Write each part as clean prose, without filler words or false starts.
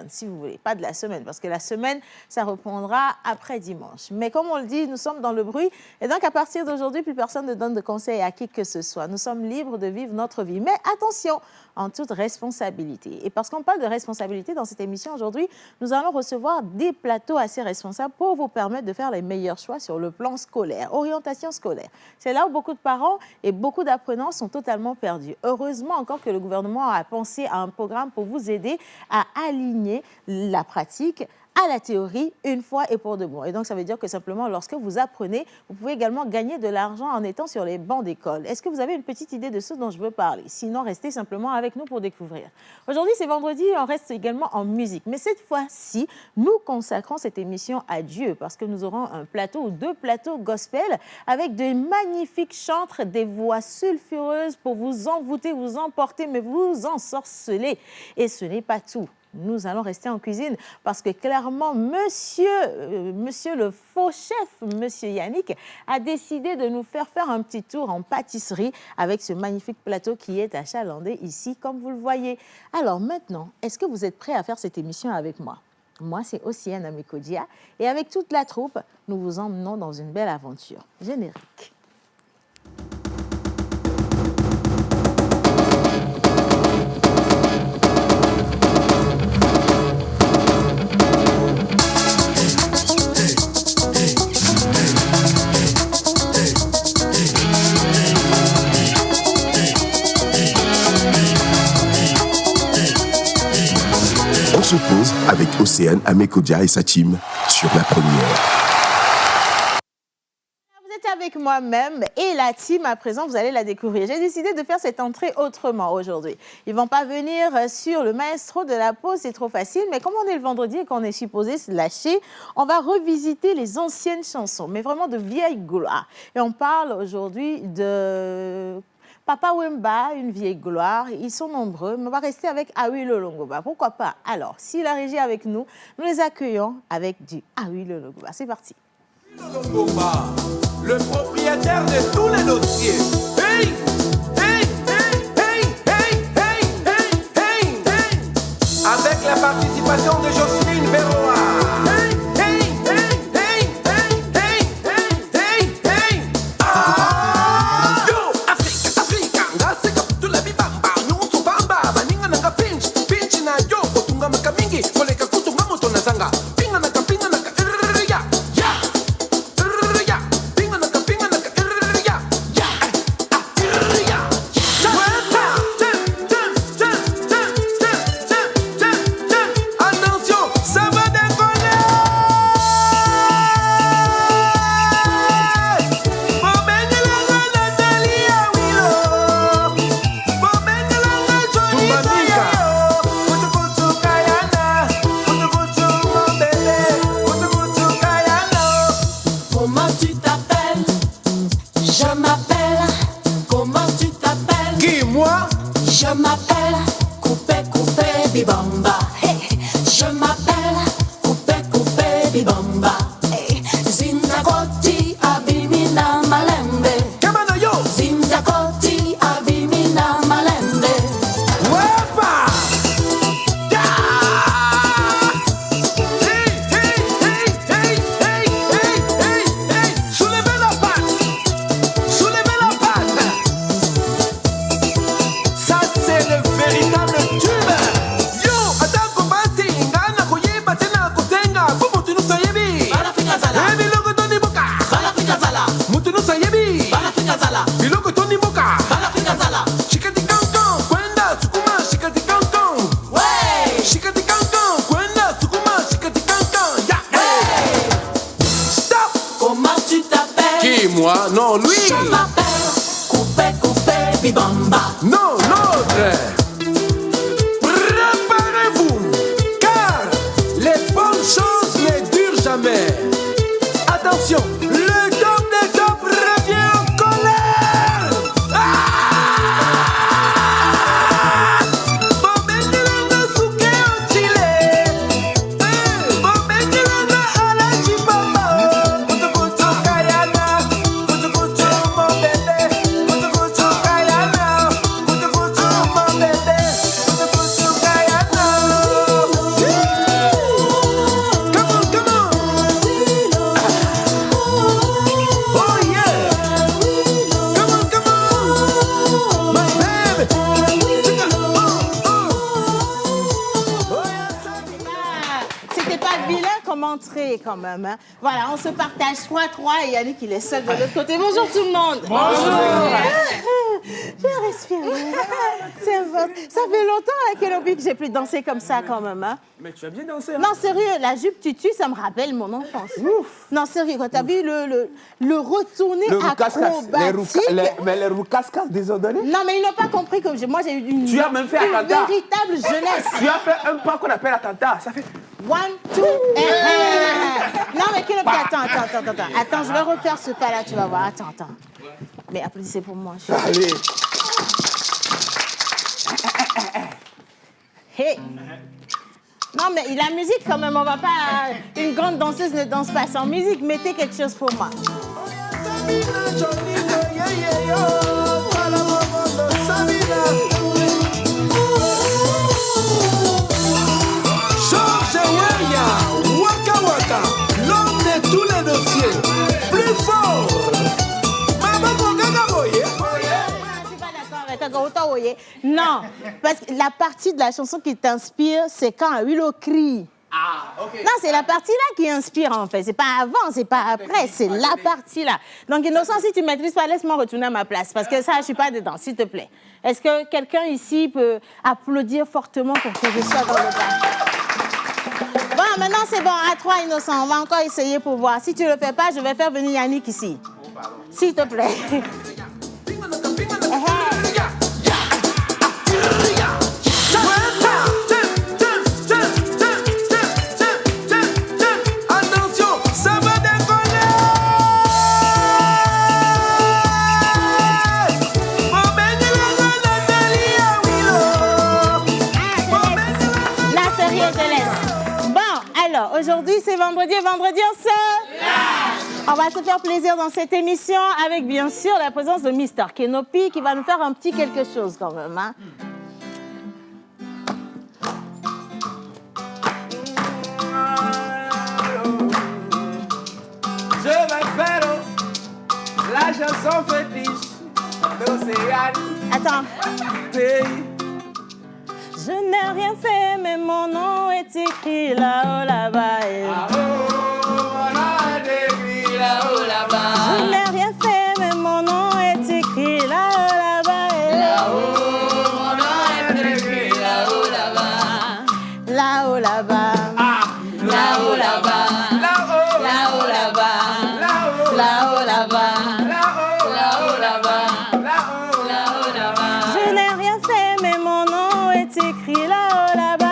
si vous voulez, pas de la semaine, parce que la semaine, ça reprendra après dimanche. Mais comme on le dit, nous sommes dans le bruit, et donc à partir d'aujourd'hui, plus personne ne donne de conseils à qui que ce soit. Nous sommes libres de vivre notre vie. Mais attention, en toute responsabilité. Et parce qu'on parle de responsabilité dans cette émission aujourd'hui, nous allons recevoir des plateaux assez responsables pour vous permettre de faire les meilleurs choix sur le plan scolaire, orientation scolaire. C'est là où beaucoup de parents et beaucoup d'apprenants sont totalement perdus. Heureusement encore que le gouvernement a pensé à un programme pour vous aider à aligner la pratique à la théorie une fois et pour de bon. Et donc, ça veut dire que simplement, lorsque vous apprenez, vous pouvez également gagner de l'argent en étant sur les bancs d'école. Est-ce que vous avez une petite idée de ce dont je veux parler? Sinon, restez simplement avec nous pour découvrir. Aujourd'hui, c'est vendredi, on reste également en musique. Mais cette fois-ci, nous consacrons cette émission à Dieu parce que nous aurons un plateau ou deux plateaux gospel avec de magnifiques chantres, des voix sulfureuses pour vous envoûter, vous emporter, mais vous ensorceler. Et ce n'est pas tout. Nous allons rester en cuisine parce que clairement, monsieur le faux chef, monsieur Yannick, a décidé de nous faire un petit tour en pâtisserie avec ce magnifique plateau qui est achalandé ici, comme vous le voyez. Alors maintenant, est-ce que vous êtes prêts à faire cette émission avec moi? Moi, c'est Océane Amekodia et avec toute la troupe, nous vous emmenons dans une belle aventure. Générique. On se pose avec Océane Amekodia et sa team sur la première. Vous êtes avec moi-même et la team à présent, vous allez la découvrir. J'ai décidé de faire cette entrée autrement aujourd'hui. Ils ne vont pas venir sur le maestro de la pause, c'est trop facile. Mais comme on est le vendredi et qu'on est supposé se lâcher, on va revisiter les anciennes chansons, mais vraiment de vieilles gloires. Et on parle aujourd'hui de Papa Wemba, une vieille gloire. Ils sont nombreux, mais on va rester avec Awi Lolongoba. Pourquoi pas? Alors, si la régie est avec nous, nous les accueillons avec du Awi Lolongoba. C'est parti. Lolongoba, le propriétaire de tous les dossiers. Hey! Hey! Hey! Hey! Hey! Hey! Hey! Hey! Hey! Avec la participation de Jocelyne Berroa. Hey! Hey! Hey! Hey! Hey! Hey! Hey! Hey! Ah! Yo! Africa, Africa, ngasika putula bibamba, nyusu bamba, baninga nanga pinch na yo, kutunga makamingi, koleka kutunga moto na zanga. Pinga naka ya. Bibamba, hey. Je m'appelle Coupé Bibamba, hey. Zinzakoti abimina malembe. Kamano yo. Zinzakoti abimina malembe. Wepa. Ya. Hey, hey, hey, hey, hey, hey, hey, hey. Soulevez la patte. Soulevez la patte. Ça c'est le véritable tube. Moi, non, lui. Je m'appelle Coupé Bibamba. Non, l'autre. Préparez-vous, car les bonnes choses ne durent jamais. Attention, le top des tops revient en colère. Bobé vilain comme entrée quand même. Hein. Voilà, on se partage 3-3 et Yannick, il est seul de l'autre côté. Bonjour tout le monde. Bonjour. Je vais respirer. Ça fait longtemps, hein, Kenobi, que j'ai plus dansé comme ça quand même. Hein. Mais tu as bien dansé. Hein? Non, sérieux, la jupe tutu, ça me rappelle mon enfance. Ouf. Non, sérieux, quand t'as vu le retourné acrobatique... Mais les roues casse-casse désordonnées. Non, mais ils n'ont pas compris que moi, j'ai eu une véritable jeunesse. Tu as fait un pas qu'on appelle attentat. Ça fait... 1, 2, Non, mais Kenobi, attends, je vais refaire ce pas-là, tu vas voir. Attends. Mais applaudissez pour moi. Allez. Hey. Non, mais la musique, quand même, on va pas... Une grande danseuse ne danse pas sans musique. Mettez quelque chose pour moi. Waka Waka, l'homme de tous les dossiers, plus fort. Non, parce que la partie de la chanson qui t'inspire, c'est quand Willow crie. Ah, ok. Non, c'est la partie-là qui inspire, en fait. C'est pas avant, c'est pas après, c'est la partie-là. Donc, Innocent, si tu ne maîtrises pas, laisse-moi retourner à ma place, parce que ça, je ne suis pas dedans, s'il te plaît. Est-ce que quelqu'un ici peut applaudir fortement pour que je sois dans le bas? Bon, maintenant, c'est bon, à 3, Innocent. On va encore essayer pour voir. Si tu ne le fais pas, je vais faire venir Yannick ici. S'il te plaît. Aujourd'hui, c'est vendredi et vendredi, on va se faire plaisir dans cette émission avec, bien sûr, la présence de Mr. Kenobi qui va nous faire un petit quelque chose quand même. Hein. Je vais faire la chanson fétiche d'Océane. Attends. Je n'ai rien fait, mais mon nom est écrit là-haut, là-bas. Je n'ai rien fait, mais mon nom est écrit là-haut, là-bas. Là-haut, là-bas. Là-haut, là-bas. Là-haut, là-bas. Là-haut, là-bas. Là-haut, là-bas. Je n'ai rien fait, mais mon nom est écrit là-haut, là-bas.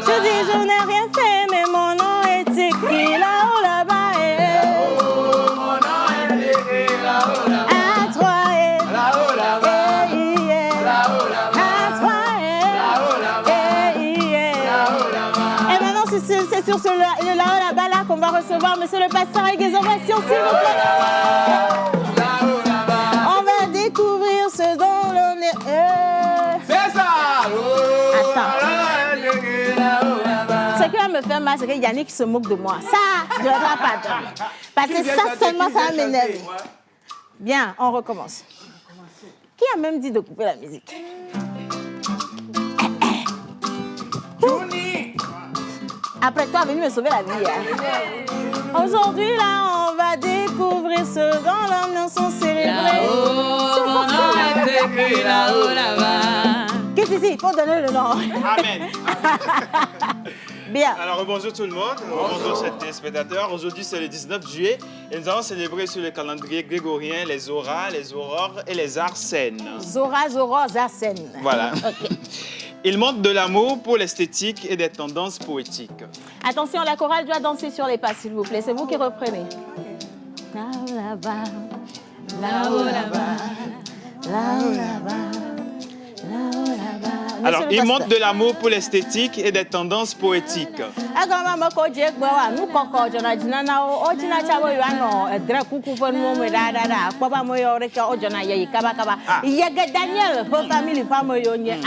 Je dis, je n'ai rien fait, mais mon nom est écrit là-haut, là-bas. À toi, là-haut, là-bas. À toi, et maintenant, c'est sur ce là-haut, là-bas, là qu'on va recevoir monsieur le pasteur avec des ovations, s'il vous plaît. On va découvrir ce dont l'on est. C'est ça. Attends. Ce qui va me faire mal, c'est que Yannick se moque de moi. Ça, je ne vais pas donner. Parce que ça seulement, ça va m'énerver. Bien, on recommence. Qui a même dit de couper la musique? Après toi, venu me sauver la vie. Hein. Aujourd'hui, là, on va découvrir ce dont l'ambiance sont célébrés. Qu'est-ce que c'est? Il faut donner le nom. Amen. Bien. Alors, bonjour tout le monde. Bonjour chers téléspectateurs. Aujourd'hui, c'est le 19 juillet et nous allons célébrer sur le calendrier grégorien les auras, les aurores et les arsènes. Zora, Zarsène. Voilà. Okay. Il montre de l'amour pour l'esthétique et des tendances poétiques. Attention, la chorale doit danser sur les pas, s'il vous plaît. C'est vous qui reprenez. Là-haut, là-bas, là-haut, là-bas, là-haut, là-bas, là-haut, là-bas. Alors, il montre de l'amour pour l'esthétique et des tendances poétiques.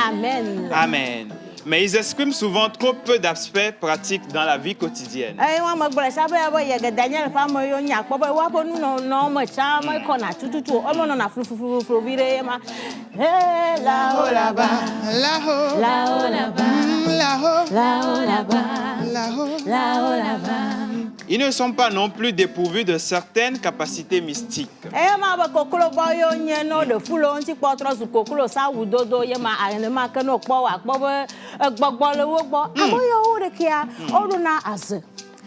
Amen. Amen. Mais ils expriment souvent trop peu d'aspects pratiques dans la vie quotidienne. Là-haut, là-bas, là-haut, là-bas, là-haut, là-bas, là-haut, là-bas, là-haut. là-haut, là-bas. Ils ne sont pas non plus dépourvus de certaines capacités mystiques. Ma ba kokolo boyo nyeno de fulo nti kpotro su kokolo sa wudodo ye ma ane ma kano kpo wa kpo be gbogbo le wo gbo aboyo o de kia o do na az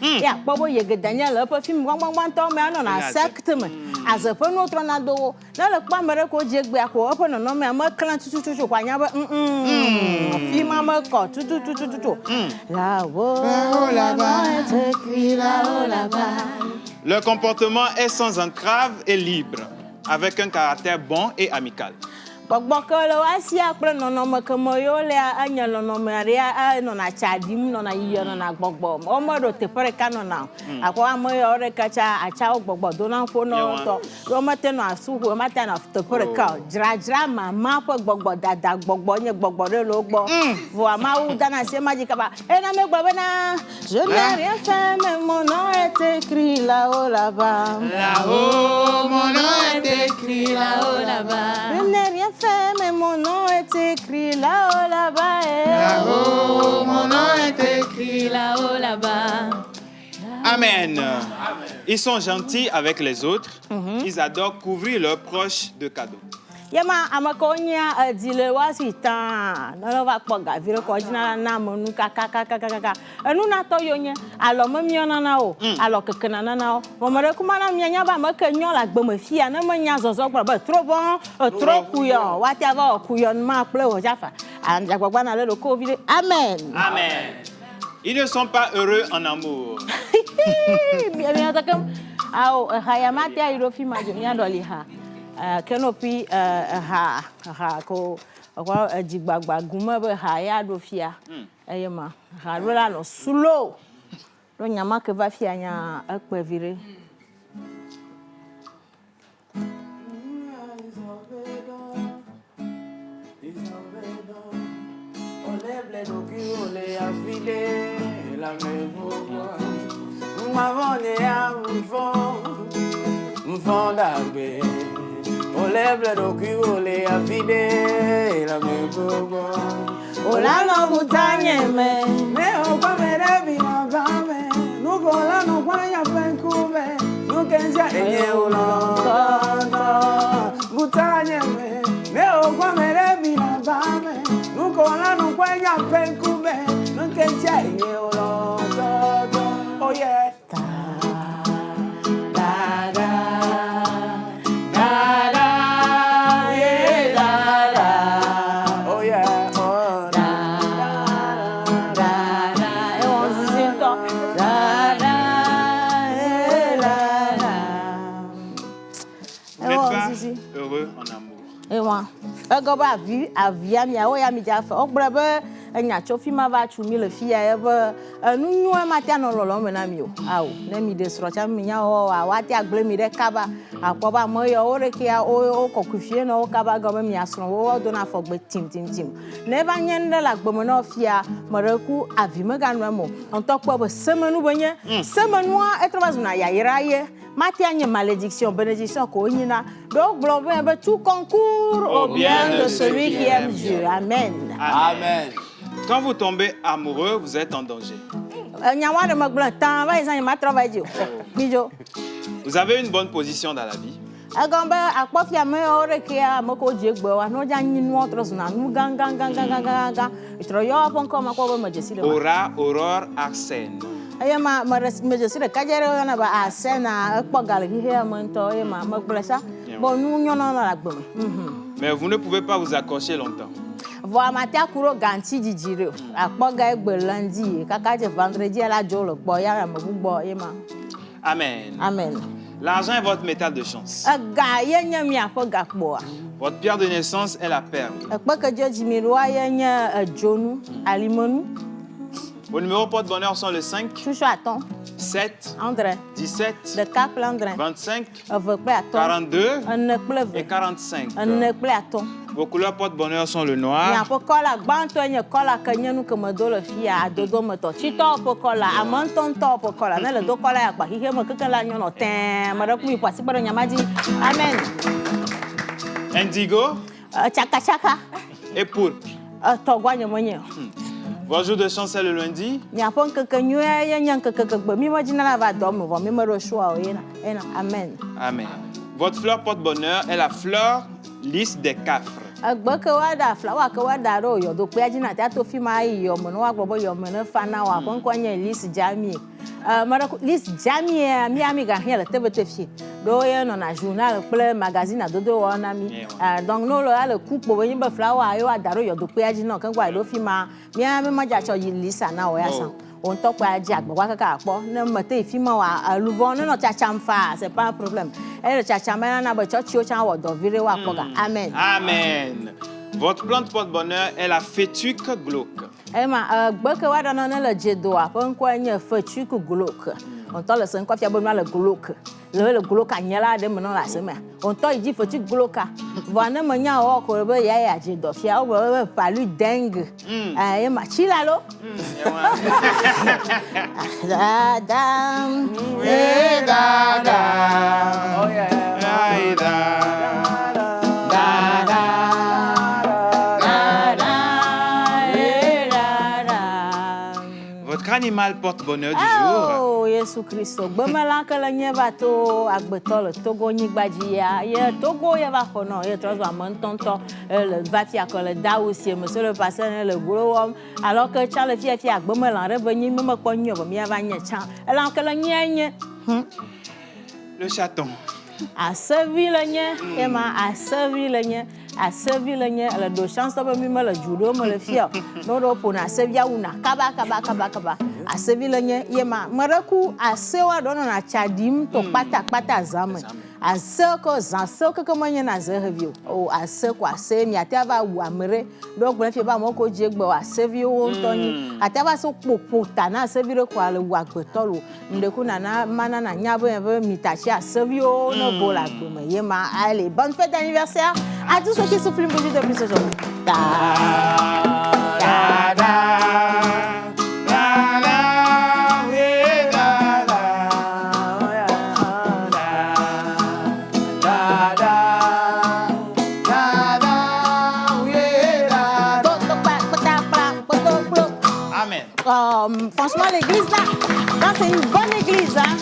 ya kpo bo ye Daniel pe film gbangban to me no na sect me az pe no tro na do na le kpa mere ko je gbe ko pe no me ma klan tututu kwa nya be film ma ko tututu là-haut là-bas c'est écrit là-haut là-bas. Leur comportement est sans entrave et libre, avec un caractère bon et amical. Bokolo asi akple nono ke moyo le anya nono maria no na chadim no na yiyo no na gbogbo o mo do te pere ka no na akwa moyo re ka cha acha gbogbo do na fo no to ro mate no asu ho mate na te pere ka jra mama po gbogbo dada gbogbo nye gbogbo re lo gbo vo ama u dana se maji ka ba e na me gbogbo na je n'ai rien fait mais mon nom est écrit là-haut là-bas Là-haut, mon nom est écrit là-haut, là-bas. je n'ai rien fait, mais mon nom est écrit là-haut, là-bas. Là-haut, mon nom est écrit là-haut, là-bas. Amen. Ils sont gentils avec les autres. Ils adorent couvrir leurs proches de cadeaux. Yama amakonya dile wasita no va kpoga vire ko jina na monu kaka enu na to yonye alo memio na na o alo keke na na o momere kuma na mianya ba makenyo la gbe mafia na manya zozo gba ba trop bon trop couillon wati ava couillon ma ple o jafa anja gbagba na le covid amen Amen. Ils ne sont pas heureux en amour. bien takam au hayamati ayo fi majonya doli ha kenopi ha ko kwa jigbagba guma be ha ya do fia eyema ha rola no sulo lo nyama ke va fia nya akpe vire Olève le cul, olé a fidé, la me bobo. ola no butanye me Me o pa me rebi na vame, no gola no kwanya penkume, no kenja enye ulo kanta. Butanye me o pa me rebi na vame, no gola no kwanya penkume, no kenja enye ulo kanta. Oh yeah. Heureux en amour. et moi ba vu avia mi o ya mi jafa o brebe enya chofi ma va chumi le fia e be nu nyu e ma tia no lolo me na mi o awo na mi de sro cha mi nya o wa tia gble mi de kaba akpo ba mo yo o re kia o kokufie no kaba go me mi asro o do na fo gbe tim ne ba nyende la gbe mo no fia mo reku avi me ga no mo on to kpo be semenu benye semenu a etrova zuna ya iraye Matia une malédiction, bénédiction koinina. Donc globe tout concourt au bien de celui qui aime Dieu. Amen. Amen. Quand vous tombez amoureux, vous êtes en danger. Vous avez une bonne position dans la vie. Aura, Aurore, Arsène. Mais vous ne pouvez pas vous accrocher longtemps. Amen. Amen. L'argent est votre métal de chance. Votre pierre de naissance est la perle. Vos numéros porte-bonheur sont le 5, 7, André, 17, le cap André, 25, 42 et 45. Vos couleurs porte-bonheur sont le noir, indigo, et pourpre. Votre jour de chance, c'est le lundi. Amen. Votre fleur porte-bonheur est la fleur lys des Cafres. Lys jamie miami gahia le tevefie do ye no na journal ple magazine adodo ona mi donc no lo le coupe bo yin be flower yo adaro yo do pe aji no kan gwa do fi ma miami ma ja cho yi lisa na o ya san on to pa aji agbo wa kaka po na mate fi ma wa aluvo no cha chamfa c'est pas un problème et le cha chama na bo cho chi o cha wo do vire wa poga amen Amen. Votre plante porte-bonheur est la fétuque glauque. Emma, gbe wa da no le jedo a pon kwa nye fétuque glauque. On t'a le sen kwa fia bo le glauque. Le glauque anyala de mo no la sema. On t'a dit fétuque glauque. Voilà me nya o ko be ya jedo fia o be palu dengue. Emma chila lo. Da da. Da da. Oh yeah. Votre animal porte-bonheur du jour. Oh, Jésus Christ. Bemela que le nye va to agbetol Togo ni gbadjia. Ye Togo ye va kono. Ye trozo amon tonton le va fia que le da aussi monsieur le pasteur le gros homme. Alors que Charles fia agbemela revenu me ko nyo bo mi va nye chan. Alors que le nye Le chaton. a servi le nye, Emma a servi le nye. A servi le nye, le do chance to mi me le judo me le fia. No do pona servia una kaba. A servi le nye, Emma maraku a sewa do na chadim to pata zame. A se ko zan se ko manye na ze review. O a se ko a se mi atava wa amere. Do gbe fi ba mo ko je gbe a servi o to ni. Atava so popota na servi ko ale wa gbetolo. Ndeku na mana na nyabo mi tachi a servi o no bola gbe me. Emma allez, bonne fête d'anniversaire à tous ceux qui soufflent une bougie depuis ce jour. Amen. Franchement, l'église là, c'est une bonne église. Hein?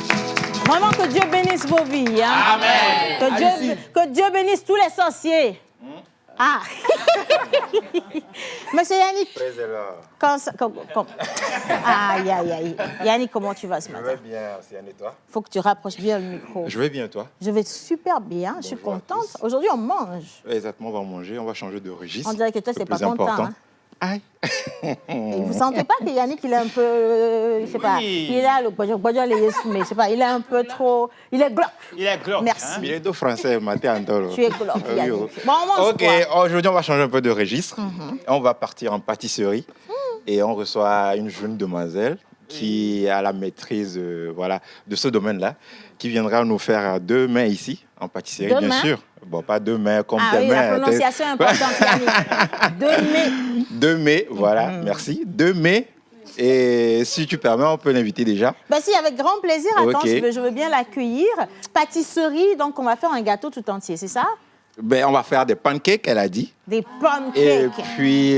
Vraiment que Dieu bénisse vos vies. Hein? Amen. Que Dieu bénisse tous les sorciers. Ah. Monsieur Yannick. Aïe. Yannick, comment tu vas ce matin? Je vais bien, Océane, et toi? Faut que tu rapproches bien le micro. Je vais bien, toi? Je vais super bien, je suis contente. Aujourd'hui, on mange. Exactement, on va manger, on va changer de registre. On dirait que toi, tu n'es pas content. Hein? Aïe. Et vous ne sentez pas que Yannick, il est un peu, je sais pas, il a le mais je sais pas, il est un peu trop, il est glauque. Il est glauque. Merci. Hein? Il est deux français, Maté Antolo. Tu es glauque, Yannick. Bon, on mange ok, quoi? aujourd'hui, on va changer un peu de registre. On va partir en pâtisserie. Et on reçoit une jeune demoiselle qui a la maîtrise de ce domaine-là, qui viendra nous faire 2 mains ici, en pâtisserie, Deux bien mains? sûr. Bon, pas 2 mains comme Ah tes oui, mains. la prononciation est importante, Yannick. 2 mai. 2 mai, voilà, merci. 2 mai. Et si tu permets, on peut l'inviter déjà. Ben si, avec grand plaisir. Attends, Ok. je veux bien l'accueillir. Pâtisserie, donc on va faire un gâteau tout entier, c'est ça? Ben, on va faire des pancakes, elle a dit. Des pancakes. Et puis,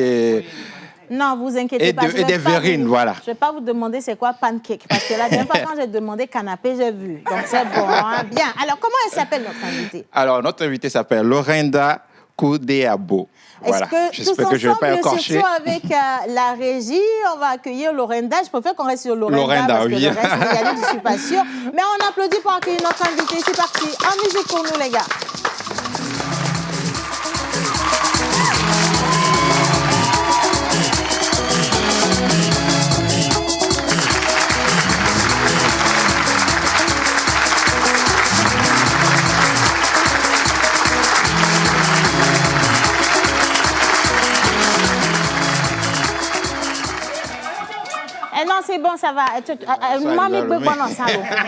Non, vous inquiétez pas. et des verrines, voilà. Je ne vais pas vous demander c'est quoi pancake. Parce que la dernière fois, quand j'ai demandé canapé, j'ai vu. Donc c'est bon. Hein? Bien. Alors, comment elle s'appelle, notre invitée? Alors, notre invitée s'appelle Lorinda Koudeabo. Voilà. Est-ce que tous J'espère que je ne vais pas ensemble, écorcher. surtout avec la régie, on va accueillir Lorinda. Je préfère qu'on reste sur Lorinda parce oui. que le reste, il y a je ne suis pas sûre. Mais on applaudit pour accueillir notre invitée. C'est parti. En musique pour nous, les gars. Non, c'est bon, ça va.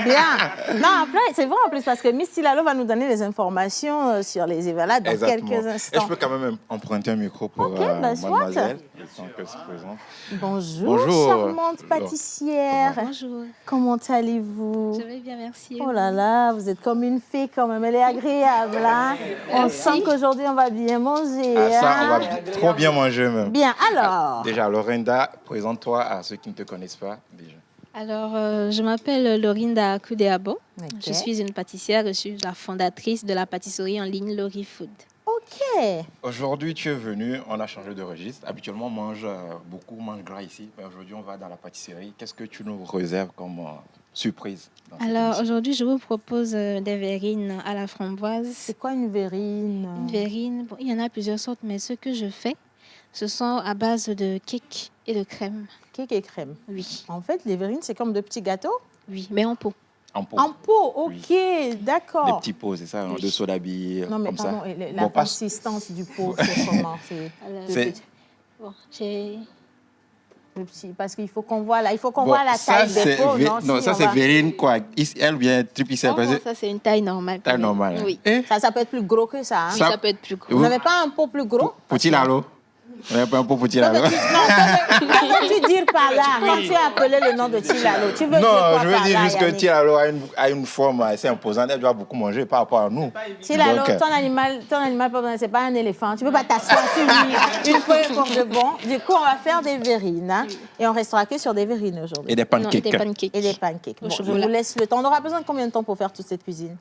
Bien. Non, après, c'est vrai en plus, parce que Miss Tilalo va nous donner les informations sur les événements dans Exactement. quelques Et instants. je peux quand même emprunter un micro pour Ok, ben soit. mademoiselle. le temps qu'elle se présente. Bonjour, Bonjour. charmante pâtissière. Bonjour, Comment allez-vous? je vais bien, merci. Oh là là, vous êtes comme une fée quand même, elle est agréable. Hein? On sent qu'aujourd'hui on va bien manger. Ah, ça, hein? on va trop bien manger même. Bien, alors. Déjà, Lorinda, présente-toi à ceux qui ne te connaissent pas déjà. Alors, je m'appelle Lorinda Kudeabo. Ok. Je suis une pâtissière, je suis la fondatrice de la pâtisserie en ligne Lori Food. Ok. Aujourd'hui, tu es venu, on a changé de registre. Habituellement, on mange beaucoup, on mange gras ici. Mais aujourd'hui, on va dans la pâtisserie. Qu'est-ce que tu nous réserves comme surprise dans cette Alors, émission? aujourd'hui, je vous propose des verrines à la framboise. C'est quoi une verrine? Une verrine, bon, il y en a plusieurs sortes, mais ce que je fais, ce sont à base de cake et de crème. Cake et crème. Oui, En fait, les verrines, c'est comme de petits gâteaux. oui, mais en pot. En pot. En pot, ok, d'accord. Des petits pots, c'est ça, Oui. de soda billes, Non, mais comme pardon, ça. la Bon, pas- consistance du pot, c'est comment? C'est Alors, C'est- bon, j'ai... le petit, parce qu'il faut qu'on voit là, il faut qu'on Bon, voit la ça, taille des c'est pots, vé- non? non, Si, ça on c'est va- verrine quoi. Ici, elle vient tripicelle. Oh, ça, c'est une taille normale. Taille normale. hein. Oui, Eh, Ça peut être plus gros que ça. Hein? oui, Ça- ça peut être plus gros. Vous Oui. n'avez pas un pot plus gros? Petit lalo. On n'a pas un pot petit Non, lalo. que veux-tu dire par là quand tu as appelé le nom de Tilalo? Tu veux dire Non, quoi je veux par dire là, juste que Yannick? Tilalo a une forme assez imposante. Elle doit beaucoup manger par rapport à nous. Tilalo, Donc, ton animal, pardon, c'est pas un éléphant. Tu peux pas t'asseoir sur lui une fois pour de bon. Du coup, on va faire des verrines. Hein, et on restera que sur des verrines aujourd'hui. Et des Non, pancakes. des pancakes. Et des pancakes. Au Bon, je chocolat. vous laisse le temps. On aura besoin de combien de temps pour faire toute cette cuisine?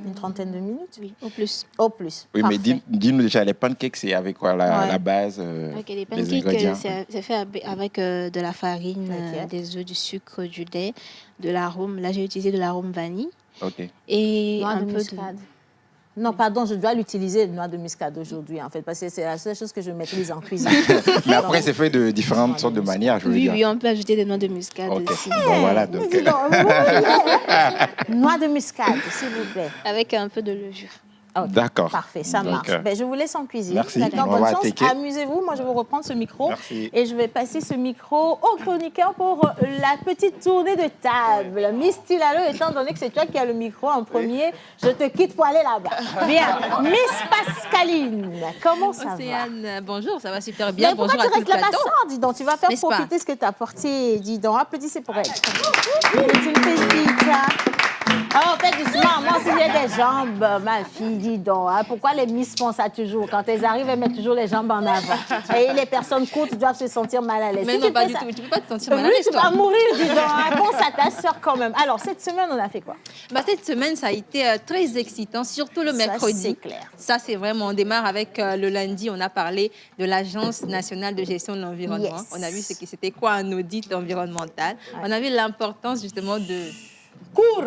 Une trentaine de minutes? Oui, au plus. Au plus. Oui, mais Parfait. dis-nous déjà, les pancakes, c'est avec quoi la, Ouais. la base, Ok, les les pancakes, ingrédients? c'est fait avec de la farine, Ok. des œufs, du sucre, du lait, de l'arôme. Là, j'ai utilisé de l'arôme vanille Ok. et Noix un de peu muscade. Non, pardon, je dois l'utiliser, le noix de muscade aujourd'hui, en fait, parce que c'est la seule chose que je maîtrise en cuisine. Mais après, c'est fait de différentes sortes de manières, je veux Oui, dire. oui, on peut ajouter des noix de muscade Ok. aussi. Bon, voilà. Donc, Dis donc, noix de muscade, s'il vous plaît. Avec un peu de levure. Ok, D'accord. Parfait, ça Donc, marche. Ben, je vous laisse en cuisine. merci. D'accord, On bonne va chance. attaquer. Amusez-vous. Moi, je vais vous reprendre ce micro. Merci. Et je vais passer ce micro au chroniqueur pour la petite tournée de table. Miss Tilalo, étant donné que c'est toi qui as le micro en premier, je te quitte pour aller là-bas. Bien. Miss Pascaline, comment ça va? Océane, bonjour, ça va super bien. Mais pourquoi Bonjour tu à tout restes le là-bas plateau. sans, dis donc? Tu vas faire N'est-ce pas? profiter ce que tu as apporté, dis donc. Applaudissez pour elle. C'est une petite. Oh, fais doucement. Moi, s'il y a des jambes, ma fille, dis donc. Hein, pourquoi les Miss font ça toujours? Quand elles arrivent, elles mettent toujours les jambes en avant. Et les personnes courtes doivent se sentir mal à l'aise. Mais Si non, tu pas fais du ça- tout. Tu peux pas te sentir mal à Oui, l'aise, tu toi. vas mourir, dis donc. Hein. Pense à ta soeur quand même. Alors, cette semaine, on a fait quoi? Bah, cette semaine, ça a été très excitant, surtout le Ça, mercredi. c'est clair. Ça, c'est vraiment, on démarre avec le lundi, on a parlé de l'Agence nationale de gestion de l'environnement. Yes. On a vu c'était quoi un audit environnemental. On a vu l'importance justement de... Cours!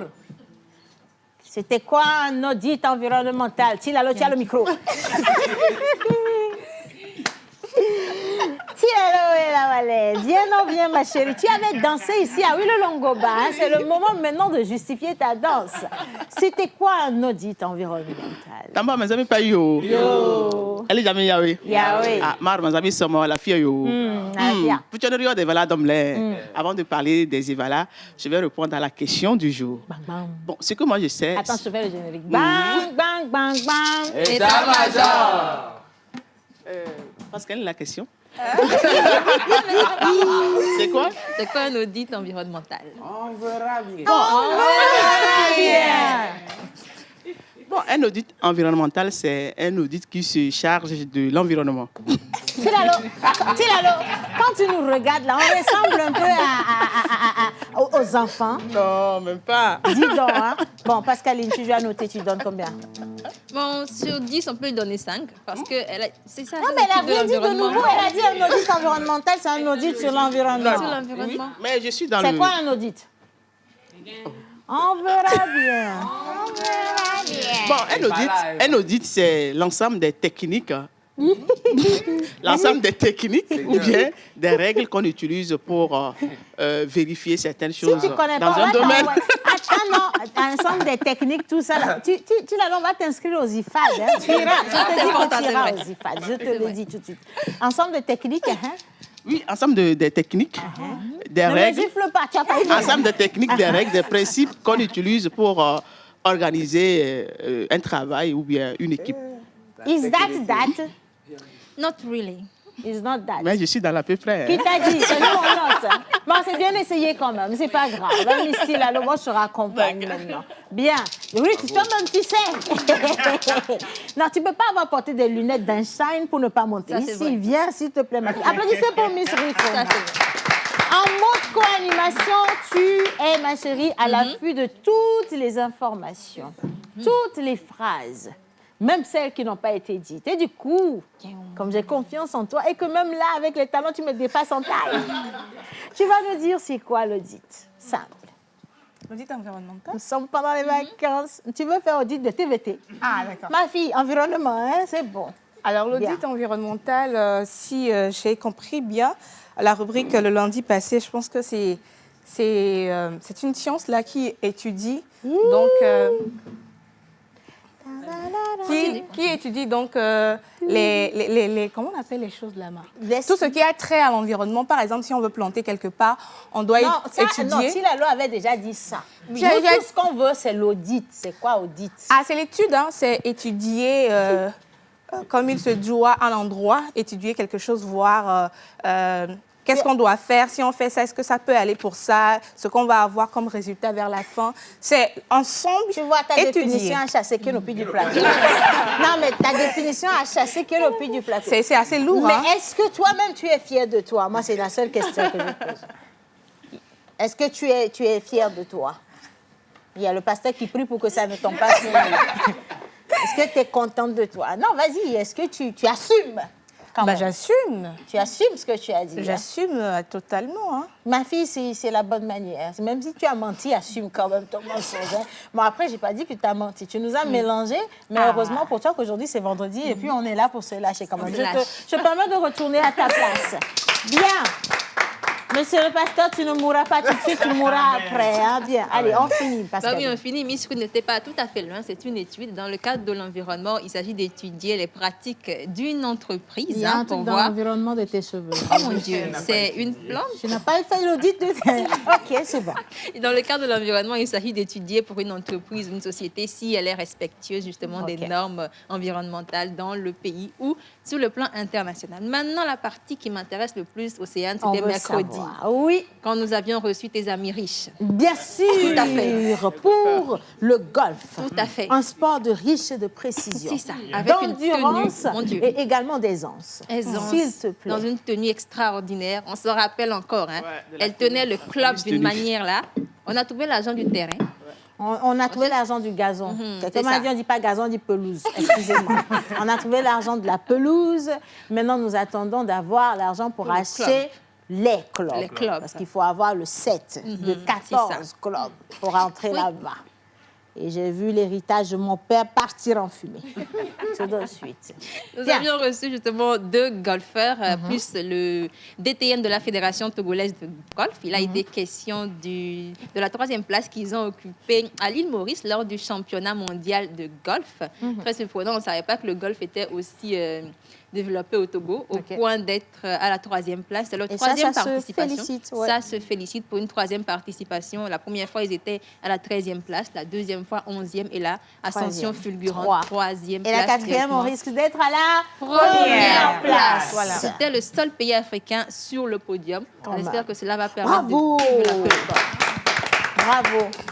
C'était quoi un audit environnemental? Tilalo, tu as le micro. Tilalo et la Valais. Viens, non, viens, ma chérie. Tu avais dansé ici à Huile Longoba. Hein? C'est le moment maintenant de justifier ta danse. C'était quoi un audit environnemental? Tamba mazami pa yo. Yo. Elle est jamais yawe. Yahweh. Ah, mar mazami somo la fille yo. la fille. Puchonerio de vala domle. Avant de parler des Evala, je vais répondre à la question du jour. Bang, bang. Bon, ce que moi je sais. Attends, je fais le générique. Bang, bang, bang, bang. Parce quelle est la question? C'est quoi? C'est quoi un audit environnemental? On verra bien. Ah, bien. Bon, un audit environnemental, c'est un audit qui se charge de l'environnement. Tilalo, quand tu nous regardes là, on ressemble un peu aux enfants. Non, même pas. Dis donc, hein. Bon, Pascaline, tu joues à noter, tu donnes combien? Bon, sur 10, on peut lui donner 5 parce que c'est ça. Non, mais elle a l'objectif bien dit de l'environnement. nouveau. Elle a dit un audit environnemental, c'est un audit sur l'environnement. Sur l'environnement. Mais je suis dans C'est le... quoi un audit? On verra bien. Bon, un audit, c'est l'ensemble des techniques. L'ensemble des techniques ou bien des règles qu'on utilise pour vérifier certaines Si choses tu connais dans pas, un on va domaine. Attends, non, ensemble des techniques, tout ça. Là. Tu là, on va t'inscrire aux IFAD. Hein. Tu iras, je te dis important, que tu c'est iras vrai. aux IFAD. Je te le dis tout de suite. Ensemble de techniques, hein. Oui, ensemble des techniques, des Ne me règles, gifle pas, tu as pas eu ensemble de techniques, des règles, des principes qu'on utilise pour organiser un travail ou bien une équipe. Is that? Not really. It's not that. Mais je suis dans l'à peu près. Qui t'a dit? C'est nous, on note. Bon, c'est bien essayé quand même. C'est pas grave. Même ici, là, moi, je te raccompagne maintenant. Bien. Oui, toi-même, tu sais. Non, tu peux pas avoir porté des lunettes d'Einstein pour ne pas monter Ça, c'est ici. vrai. Viens, s'il te plaît, ma fille. Applaudissez pour Miss Rico. Ça, c'est vrai. En mode co-animation, tu es, ma chérie, à l'affût de toutes les informations, toutes les phrases, même celles qui n'ont pas été dites. Et du coup, comme j'ai confiance en toi et que même là, avec les talents, tu me dépasses en taille, tu vas nous dire c'est quoi l'audit. Simple. L'audit environnemental? Nous sommes pendant les vacances. Tu veux faire audit de TVT? Ah, d'accord. Ma fille, environnement, hein, c'est bon. Alors, l'audit Bien. environnemental, si j'ai compris bien, la rubrique le lundi passé, je pense que c'est une science là qui étudie donc qui étudie donc les comment on appelle les choses là-bas. Tout ce qui a trait à l'environnement. Par exemple, si on veut planter quelque part, on doit Non, ça, étudier. non, si la loi avait déjà dit ça. Oui. Nous, tout ce qu'on veut, c'est l'audit. C'est quoi audit? Ah, c'est l'étude, hein, c'est étudier comme il se doit à l'endroit, étudier quelque chose, voir qu'est-ce qu'on doit faire, si on fait ça, est-ce que ça peut aller pour ça, ce qu'on va avoir comme résultat vers la fin. C'est ensemble Tu vois, ta étudier. définition à chasser que le puits du plateau. Non, mais ta définition à chasser que le puits du plateau. C'est assez lourd. Mais hein. est-ce que toi-même, tu es fier de toi? Moi, c'est la seule question que je pose. Est-ce que tu es fier de toi? Il y a le pasteur qui prie pour que ça ne tombe pas sur lui. Est-ce que tu es contente de toi? Non, vas-y, est-ce que tu assumes quand Bah, même? j'assume. Tu assumes ce que tu as dit. Hein? J'assume totalement. Hein. Ma fille, c'est la bonne manière. Même si tu as menti, assume quand même ton mensonge. Hein. Bon, après, je n'ai pas dit que tu as menti. Tu nous as mélangés, mais heureusement pour toi qu'aujourd'hui, c'est vendredi et puis on est là pour se lâcher quand même. Je te permets de retourner à ta place. Bien. Monsieur le pasteur, tu ne mourras pas tout de suite, tu mourras après. Hein? Bien. Allez, on finit. Bah oui, on finit. Miss Ruth n'était pas tout à fait loin. C'est une étude. Dans le cadre de l'environnement, il s'agit d'étudier les pratiques d'une entreprise. Il y a un truc dans l'environnement de tes cheveux. Oh mon Dieu, c'est une plante. Je n'ai pas fait l'audit de... OK, c'est bon. Et dans le cadre de l'environnement, il s'agit d'étudier pour une entreprise, une société, si elle est respectueuse justement des normes environnementales dans le pays ou sur le plan international. Maintenant, la partie qui m'intéresse le plus, Océane, c'était mercredi. Oui. Quand nous avions reçu tes amis riches. Bien sûr. Tout à fait. Pour le golf. Tout à fait. Un sport de riche et de précision. C'est ça. Avec une d'endurance tenue, mon Dieu. et également d'aisance. Aisance, S'il te plaît. dans une tenue extraordinaire. On se rappelle encore. Hein. Ouais, de la Elle tenait le club fameuse d'une tenue. manière là. On a trouvé l'argent du terrain. On a trouvé l'argent du gazon. c'est Quelqu'un m'a ça. dit, on ne dit pas gazon, on dit pelouse. Excusez-moi. On a trouvé l'argent de la pelouse. Maintenant, nous attendons d'avoir l'argent pour Pour le acheter les clubs. Les clubs. Parce qu'il faut avoir le set de 14 ça. clubs pour entrer Oui. là-bas. Et j'ai vu l'héritage de mon père partir en fumée. Tout de suite. Nous Bien. avions reçu justement 2 golfeurs, plus le DTN de la Fédération togolaise de golf. Il a été question de la 3e place qu'ils ont occupée à l'île Maurice lors du championnat mondial de golf. Très surprenant, on ne savait pas que le golf était aussi développé au Togo, au point d'être à la 3e place. C'est leur Et ça, 3e ça se participation. félicite, ouais. Ça se félicite pour une 3e participation. La première fois, ils étaient à la 13e place, la 2e fois 11e et là, ascension 3e. fulgurante, 3e Et place. la 4e, on directement. risque d'être à la Première place. Voilà. C'était le seul pays africain sur le podium. On Quand espère même. que cela va permettre Bravo. de développer le golf.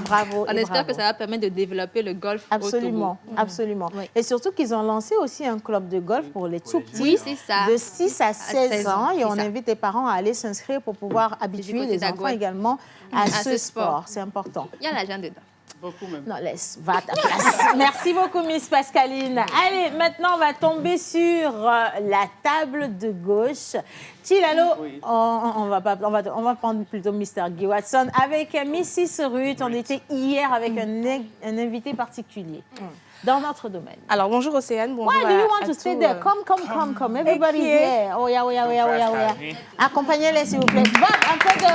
Bravo. On et espère bravo. que ça va permettre de développer le golf Absolument, au Togo. absolument. Oui. Et surtout qu'ils ont lancé aussi un club de golf pour les tout petits, Oui, c'est ça. de 6 à 16 ans. Et c'est on ça. invite les parents à aller s'inscrire pour pouvoir habituer côté les enfants d'Agouette. également à ce ce sport. sport. C'est important. Il y a l'argent dedans. Beaucoup même. Non, laisse, va à ta place. Merci beaucoup, Miss Pascaline. Allez, maintenant, on va tomber sur la table de gauche. Tilalo, on va prendre plutôt Mr. Guy Watson. Avec Mrs. Ruth, on était hier avec un invité particulier dans notre domaine. Alors, bonjour Océane, bonjour Why do you want à to stay tous, there? Come. Everybody qui est- there. Oh, yeah. Accompagnez-les, s'il vous plaît. Bob, un peu de...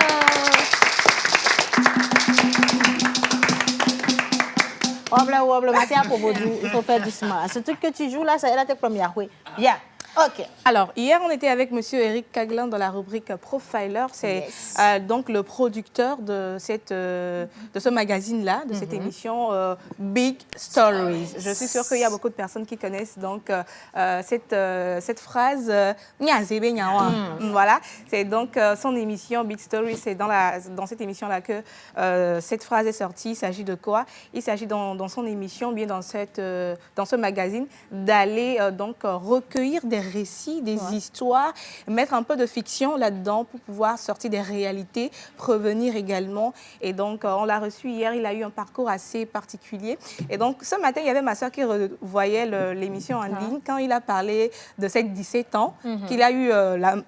Wobble, matin à propos du, il faut faire doucement. Ce truc que tu joues là, c'est la tes première, oui. Bien. Ok. Alors, hier, on était avec Monsieur Eric Caglin dans la rubrique Profiler. C'est donc le producteur de ce magazine-là, de cette émission Big Stories. Je suis sûre qu'il y a beaucoup de personnes qui connaissent donc cette phrase Voilà. C'est donc son émission Big Stories. C'est dans cette émission-là que cette phrase est sortie. Il s'agit de quoi? Il s'agit dans son émission, bien dans ce magazine, d'aller donc recueillir des récits, des histoires, mettre un peu de fiction là-dedans pour pouvoir sortir des réalités, prévenir également. Et donc, on l'a reçu hier, il a eu un parcours assez particulier. Et donc, ce matin, il y avait ma soeur qui revoyait l'émission en ligne quand il a parlé de ses 17 ans, qu'il a eu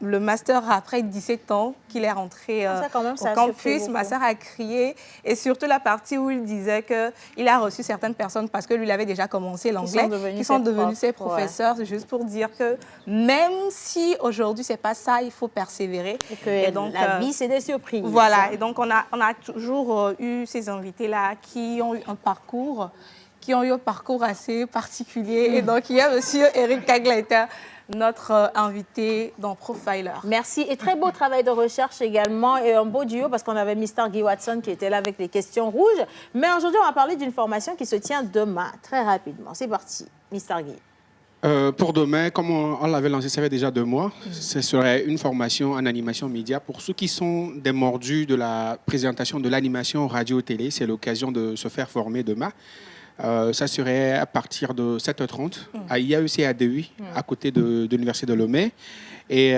le master après 17 ans, qu'il est rentré au campus. Ma soeur a crié, et surtout la partie où il disait qu'il a reçu certaines personnes parce que lui, il avait déjà commencé l'anglais, qui sont devenus ses professeurs, juste pour dire que même si aujourd'hui, c'est pas ça, il faut persévérer. Et donc, la vie, c'est des surprises. Voilà. Et donc, on a toujours eu ces invités-là qui ont eu un parcours assez particulier. Et donc, il y a monsieur Eric Caglin, notre invité dans Profiler. Merci. Et très beau travail de recherche également et un beau duo parce qu'on avait Mr. Guy Watson qui était là avec les questions rouges. Mais aujourd'hui, on va parler d'une formation qui se tient demain, très rapidement. C'est parti, Mr. Guy. Pour demain, comme on l'avait lancé, ça fait déjà 2 mois, ce serait une formation en animation média. Pour ceux qui sont des mordus de la présentation de l'animation radio-télé, c'est l'occasion de se faire former demain. Ça serait à partir de 7h30 à IAEC ADUI, à côté de l'Université de Lomé. Et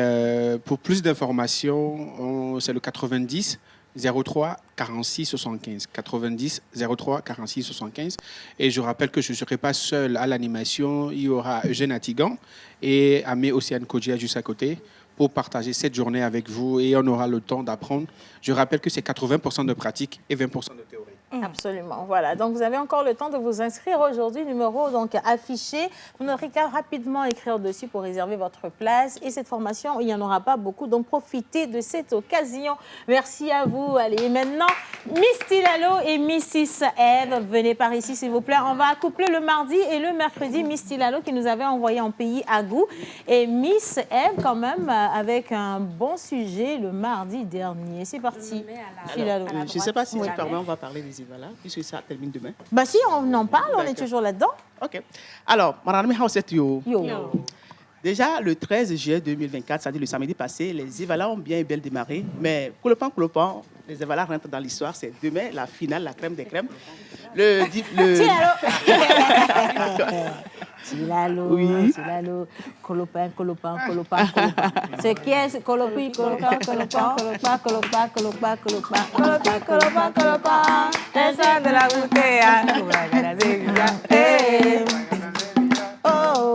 pour plus d'informations, c'est le 90 03 46 75. 90 03 46 75. Et je rappelle que je ne serai pas seul à l'animation. Il y aura Eugène Atigan et Amé Océane Kodjia juste à côté pour partager cette journée avec vous et on aura le temps d'apprendre. Je rappelle que c'est 80% de pratique et 20% de théorie. Absolument, voilà. Donc, vous avez encore le temps de vous inscrire aujourd'hui. Numéro donc affiché. Vous n'aurez qu'à rapidement écrire dessus pour réserver votre place. Et cette formation, il n'y en aura pas beaucoup. Donc, profitez de cette occasion. Merci à vous. Allez, maintenant, Miss Tilalo et Mrs. Eve, venez par ici, s'il vous plaît. On va accoupler le mardi et le mercredi. Miss Tilalo qui nous avait envoyé en pays à goût. Et Miss Eve, quand même, avec un bon sujet le mardi dernier. C'est parti. Alors, je ne sais pas si tu permets, on va parler des Ivala, puisque ça termine demain. Bah si, on en parle, on est toujours là-dedans. OK. Alors, madame, déjà, le 13 juillet 2024, c'est-à-dire le samedi passé, les Ivala ont bien et bien démarré. Mais, colopan, les Ivala rentrent dans l'histoire. C'est demain, la finale, la crème des crèmes. Tilalo, oui. Tilalo, colopan. C'est qui est colopi, colopan. Esa de la bouteille. Oh,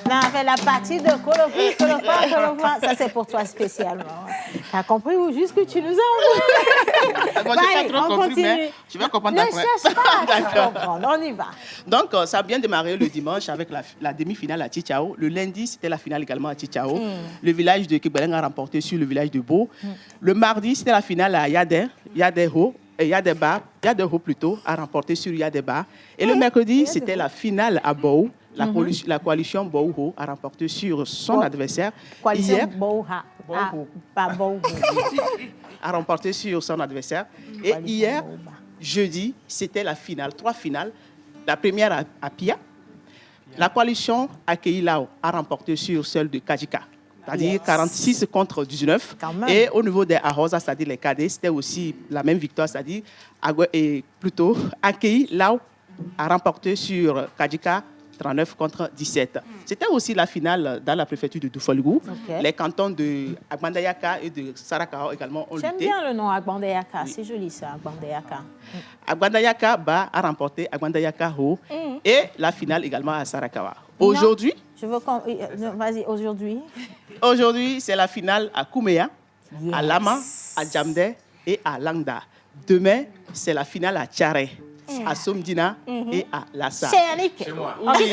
on a fait la partie de colopi, colopan. Ça, c'est pour toi spécialement. T'as compris ou juste que tu nous as envoyé? On continue. Tu vas comprendre après. Ne cherche pas. On y va. Donc, ça a bien démarré le dimanche avec la demi-finale à Tchitchao. Le lundi, c'était la finale également à Tchitchao. Le village de Kibeleng a remporté sur le village de Beau. Le mardi, c'était la finale à Yadeho plutôt, a remporté sur Yadeba. Et le mercredi, c'était la finale à Bou. La coalition Bouho a remporté sur son adversaire. Coalition Bouha. Pas Bouho. A remporté sur son adversaire. Et hier, jeudi, c'était la finale, 3 finales. La première à Pia. La coalition Akeilao a remporté sur celle de Kajika. C'est-à-dire 46 contre 19. Et au niveau des Arrosa, c'est-à-dire les cadets, c'était aussi la même victoire, c'est-à-dire Akeilao a remporté sur Kajika 39 contre 17. C'était aussi la finale dans la préfecture de Doufolgou. Les cantons de Agbandayaka et de Sarakao également ont lutté. J'aime bien le nom Agbandayaka, c'est joli ça, Agbandayaka. Agbandayaka a remporté Agbandayaka Ho et la finale également à Sarakawa. Aujourd'hui, vas-y, aujourd'hui. Aujourd'hui, c'est la finale à Kouméa, à Lama, à Djamdé et à Langda. Demain, c'est la finale à Tchare. à Somdina et à Lassa. Chez Yannick. Chez moi. Oui.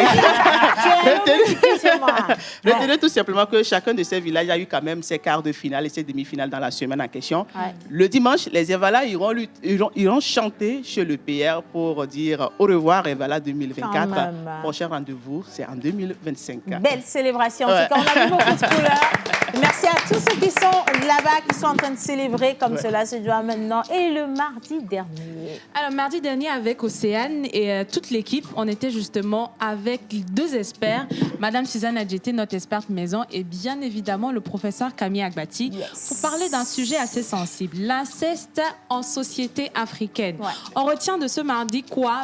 Retenez tout simplement que chacun de ces villages a eu quand même ses quarts de finale et ses demi-finales dans la semaine en question. Ouais. Le dimanche, les Evala iront chanter chez le PR pour dire au revoir Evala 2024. Prochain rendez-vous, c'est en 2025. Belle célébration. En tout cas, on a vu beaucoup de couleurs. Merci à tous ceux qui sont là-bas, qui sont en train de célébrer comme cela se doit maintenant. Et le mardi dernier. Alors, mardi dernier, avec Océane et toute l'équipe, on était justement avec 2 experts, Madame Suzanne Adjeté, notre experte maison, et bien évidemment le professeur Camille Agbati, pour parler d'un sujet assez sensible, l'inceste en société africaine. Ouais. On retient de ce mardi quoi?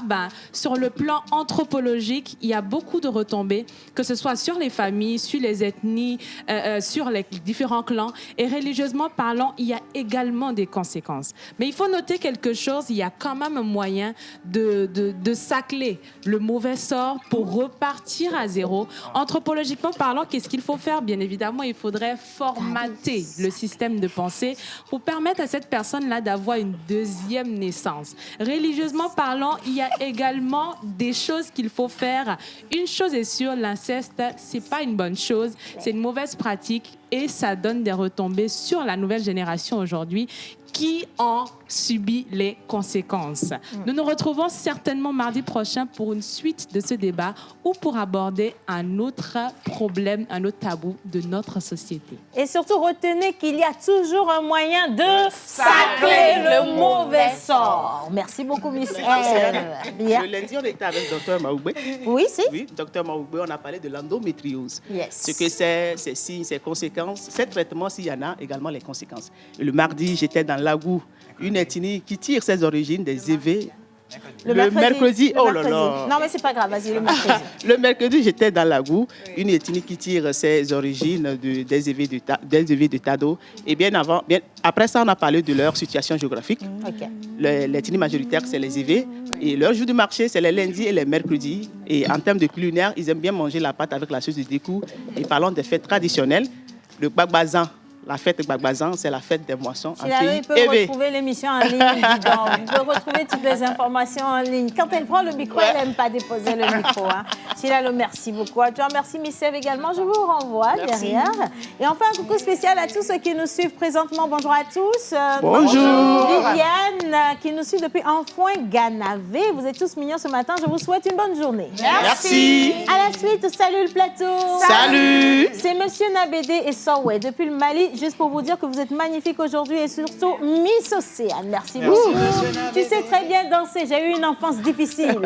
Sur le plan anthropologique, il y a beaucoup de retombées, que ce soit sur les familles, sur les ethnies, sur les différents clans, et religieusement parlant, il y a également des conséquences. Mais il faut noter quelque chose, il y a quand même un moyen de sacler le mauvais sort pour repartir à zéro. Anthropologiquement parlant, qu'est-ce qu'il faut faire? Bien évidemment, il faudrait formater le système de pensée pour permettre à cette personne-là d'avoir une deuxième naissance. Religieusement parlant, il y a également des choses qu'il faut faire. Une chose est sûre, l'inceste, c'est pas une bonne chose, c'est une mauvaise pratique et ça donne des retombées sur la nouvelle génération aujourd'hui qui en subit les conséquences. Nous nous retrouvons certainement mardi prochain pour une suite de ce débat ou pour aborder un autre problème, un autre tabou de notre société. Et surtout, retenez qu'il y a toujours un moyen de sacler le mauvais sort. Merci beaucoup, Miss Le lundi, on était avec Dr Maoubé. Oui, si. Oui, Dr Maoubé, on a parlé de l'endométriose. Yes. Ce que c'est, ses signes, ses conséquences, ces traitements, s'il y en a, également les conséquences. Et le mardi, j'étais dans Lagou, une ethnie qui tire ses origines des éveils. Le mercredi, oh là là. Non, mais c'est pas grave, vas-y, le mercredi. Le mercredi, j'étais dans Lagou, une ethnie qui tire ses origines des éveils de Tado. Et bien après ça, on a parlé de leur situation géographique. Okay. L'ethnie majoritaire, c'est les éveils. Et leur jour du marché, c'est les lundis et les mercredis. Et en termes de culinaire, ils aiment bien manger la pâte avec la sauce de décou. Et parlons des fêtes traditionnelles. Le Gbagbazan. La fête Gbagbazan, c'est la fête des moissons en pays. Il peut retrouver l'émission en ligne. Il peut retrouver toutes les informations en ligne. Quand elle prend le micro, elle n'aime pas déposer le micro. Chilalo, merci beaucoup. À toi, merci Miss Eve également. Je vous renvoie derrière. Et enfin, un coucou spécial à tous ceux qui nous suivent présentement. Bonjour à tous. Bonjour. Viviane, qui nous suit depuis Enfoin Ganavé. Vous êtes tous mignons ce matin. Je vous souhaite une bonne journée. Merci. À la suite, salut le plateau. Salut. C'est Monsieur Nabédé et Sowé depuis le Mali. Juste pour vous dire que vous êtes magnifiques aujourd'hui et surtout Miss Océane. Merci beaucoup. Tu sais très bien danser. J'ai eu une enfance difficile.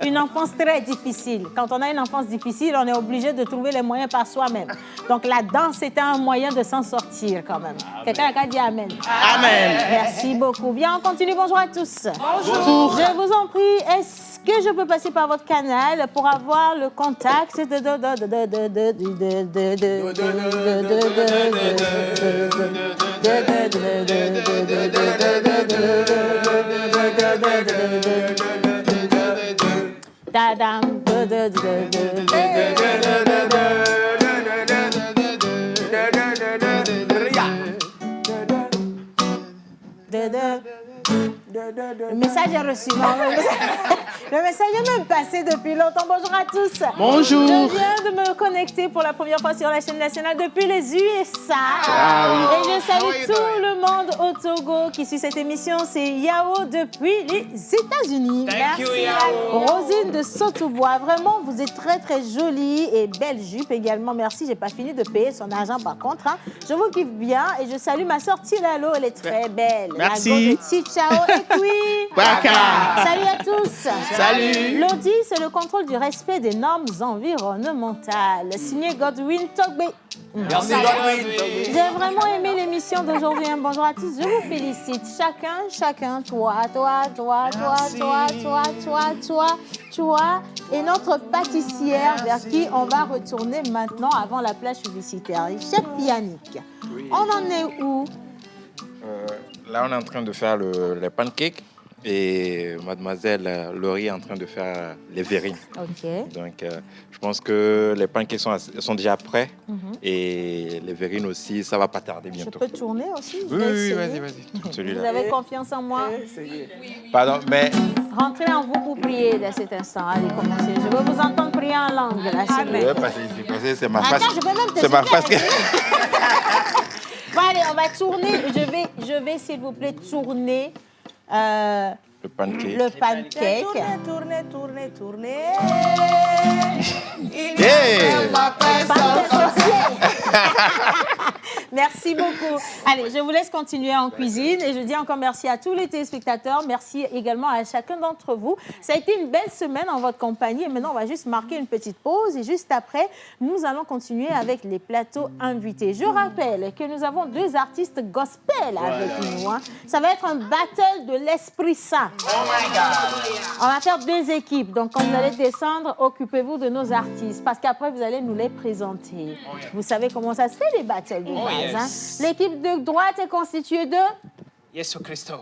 Une enfance très difficile. Quand on a une enfance difficile, on est obligé de trouver les moyens par soi-même. Donc la danse était un moyen de s'en sortir quand même. Quelqu'un a dit Amen. Amen. Merci beaucoup. Bien, on continue. Bonjour à tous. Bonjour. Je vous en prie, est-ce que je peux passer par votre canal pour avoir le contact Le message est reçu. Le message est même passé depuis longtemps. Bonjour à tous. Bonjour. Je viens de me connecter pour la première fois sur la chaîne nationale depuis les USA. Et je salue tout le monde au Togo qui suit cette émission. C'est Yao depuis les États-Unis. Merci. Rosine de Sautoubois. Vraiment, vous êtes très, très jolie et belle jupe également. Merci. J'ai pas fini de payer son argent par contre. Je vous kiffe bien et je salue ma sœur Tilalo. Elle est très belle. Merci. Ciao et puis. Salut à tous. Salut. L'audit, c'est le contrôle du respect des normes environnementales. Signé Godwin Togbe. Merci Godwin. J'ai vraiment aimé l'émission d'aujourd'hui. Bonjour à tous, je vous félicite. Chacun, toi, et notre pâtissière vers qui on va retourner maintenant avant la plage publicitaire. Chef Yannick, on en est où? Là, on est en train de faire les pancakes. Et mademoiselle Laurie est en train de faire les verrines. Ok. Donc, je pense que les pancakes sont déjà prêts. Et les verrines aussi, ça va pas tarder bientôt. Je peux tourner aussi? Oui, vas-y. Celui-là. Vous avez confiance en moi? Pardon, mais... Rentrez en vous pour prier dès cet instant. Allez, commencez. Je veux vous entendre prier en langue. Là, s'il vous plaît. Je vais passer ici, parce que c'est ma face. Attends, je peux même te C'est ma face. Bon, allez, on va tourner. Je vais s'il vous plaît, tourner le pancake. Tournez. Merci beaucoup. Allez, je vous laisse continuer en cuisine et je dis encore merci à tous les téléspectateurs. Merci également à chacun d'entre vous. Ça a été une belle semaine en votre compagnie et maintenant on va juste marquer une petite pause et juste après, nous allons continuer avec les plateaux invités. Je rappelle que nous avons 2 artistes gospel avec nous. Hein. Ça va être un battle de l'Esprit Saint. Oh my God! On va faire 2 équipes. Donc quand vous allez descendre, occupez-vous de nos artistes parce qu'après vous allez nous les présenter. Vous savez comment ça se fait les battles de base. Hein? L'équipe de droite est constituée de Jésus Christ.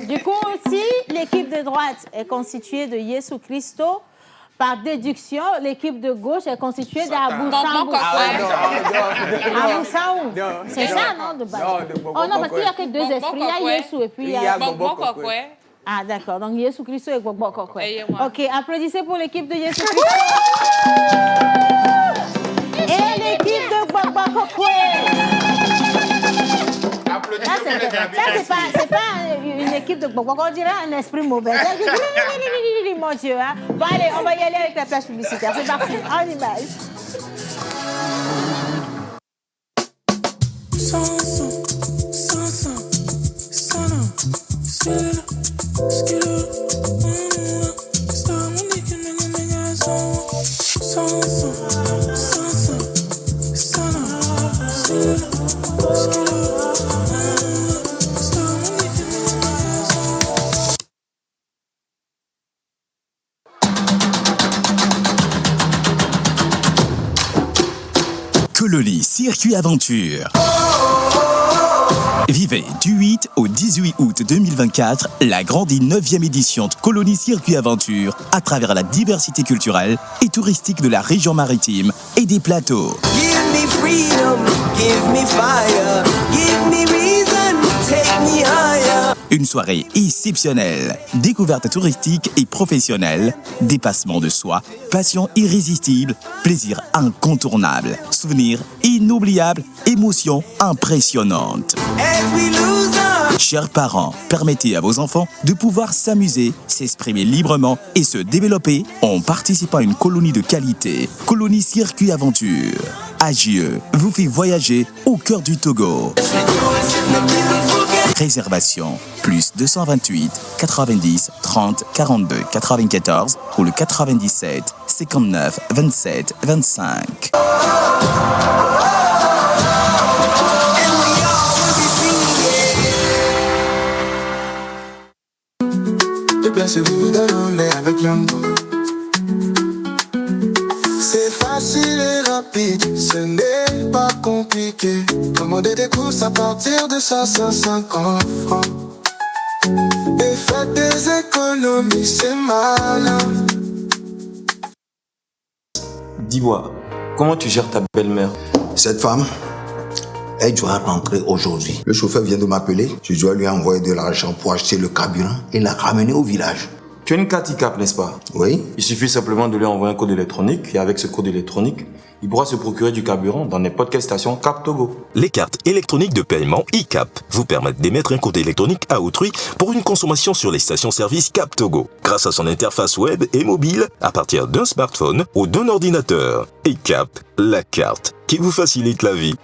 Du coup aussi, l'équipe de droite est constituée de Yesu Christo. Par déduction, l'équipe de gauche est constituée d'Abou Sambou. Abou Sambou. C'est ça, non, de base? Oh non, parce qu'il n'y a que 2 esprits. Il y a Yesu et puis il y a... Ah, d'accord. Donc, Yesu Christo et Gbogbo Kokwe. OK, applaudissez pour l'équipe de Yesu Christo. Et l'équipe de Gbogbo Kokwe. Ça, c'est pas une équipe de Gbogbo. On dirait un esprit mauvais. Mon Dieu, hein? Bon, allez, on va y aller avec la plage publicitaire. C'est parti, en image. Cololi Circuit Aventure. Vivez du 8 au 18 août 2024 la grande et 9e édition de Coloni Circuit Aventure à travers la diversité culturelle et touristique de la région maritime et des plateaux. Give me freedom, give me fire, give me reason, take me higher. Une soirée exceptionnelle, découverte touristique et professionnelle, dépassement de soi, passion irrésistible, plaisir incontournable, souvenirs inoubliables, émotions impressionnantes. Chers parents, permettez à vos enfants de pouvoir s'amuser, s'exprimer librement et se développer en participant à une colonie de qualité. Colonie Circuit Aventure. Agieux vous fait voyager au cœur du Togo. Réservation plus 228 90 30 42 94 ou le 97 59 27 25. Déplacez-vous dans le lait avec l'amour. C'est facile et rapide, ce n'est pas compliqué. Commandez des courses à partir de 550 francs. Et faites des économies, c'est malin. Dis-moi, comment tu gères ta belle-mère? Cette femme, elle doit rentrer aujourd'hui. Le chauffeur vient de m'appeler. Je dois lui envoyer de l'argent pour acheter le carburant et la ramener au village. Tu as une carte ICAP, n'est-ce pas? Oui. Il suffit simplement de lui envoyer un code électronique et avec ce code électronique, il pourra se procurer du carburant dans n'importe quelle station Cap Togo. Les cartes électroniques de paiement ICAP vous permettent d'émettre un code électronique à autrui pour une consommation sur les stations-service Cap Togo grâce à son interface web et mobile à partir d'un smartphone ou d'un ordinateur. ICAP, la carte qui vous facilite la vie.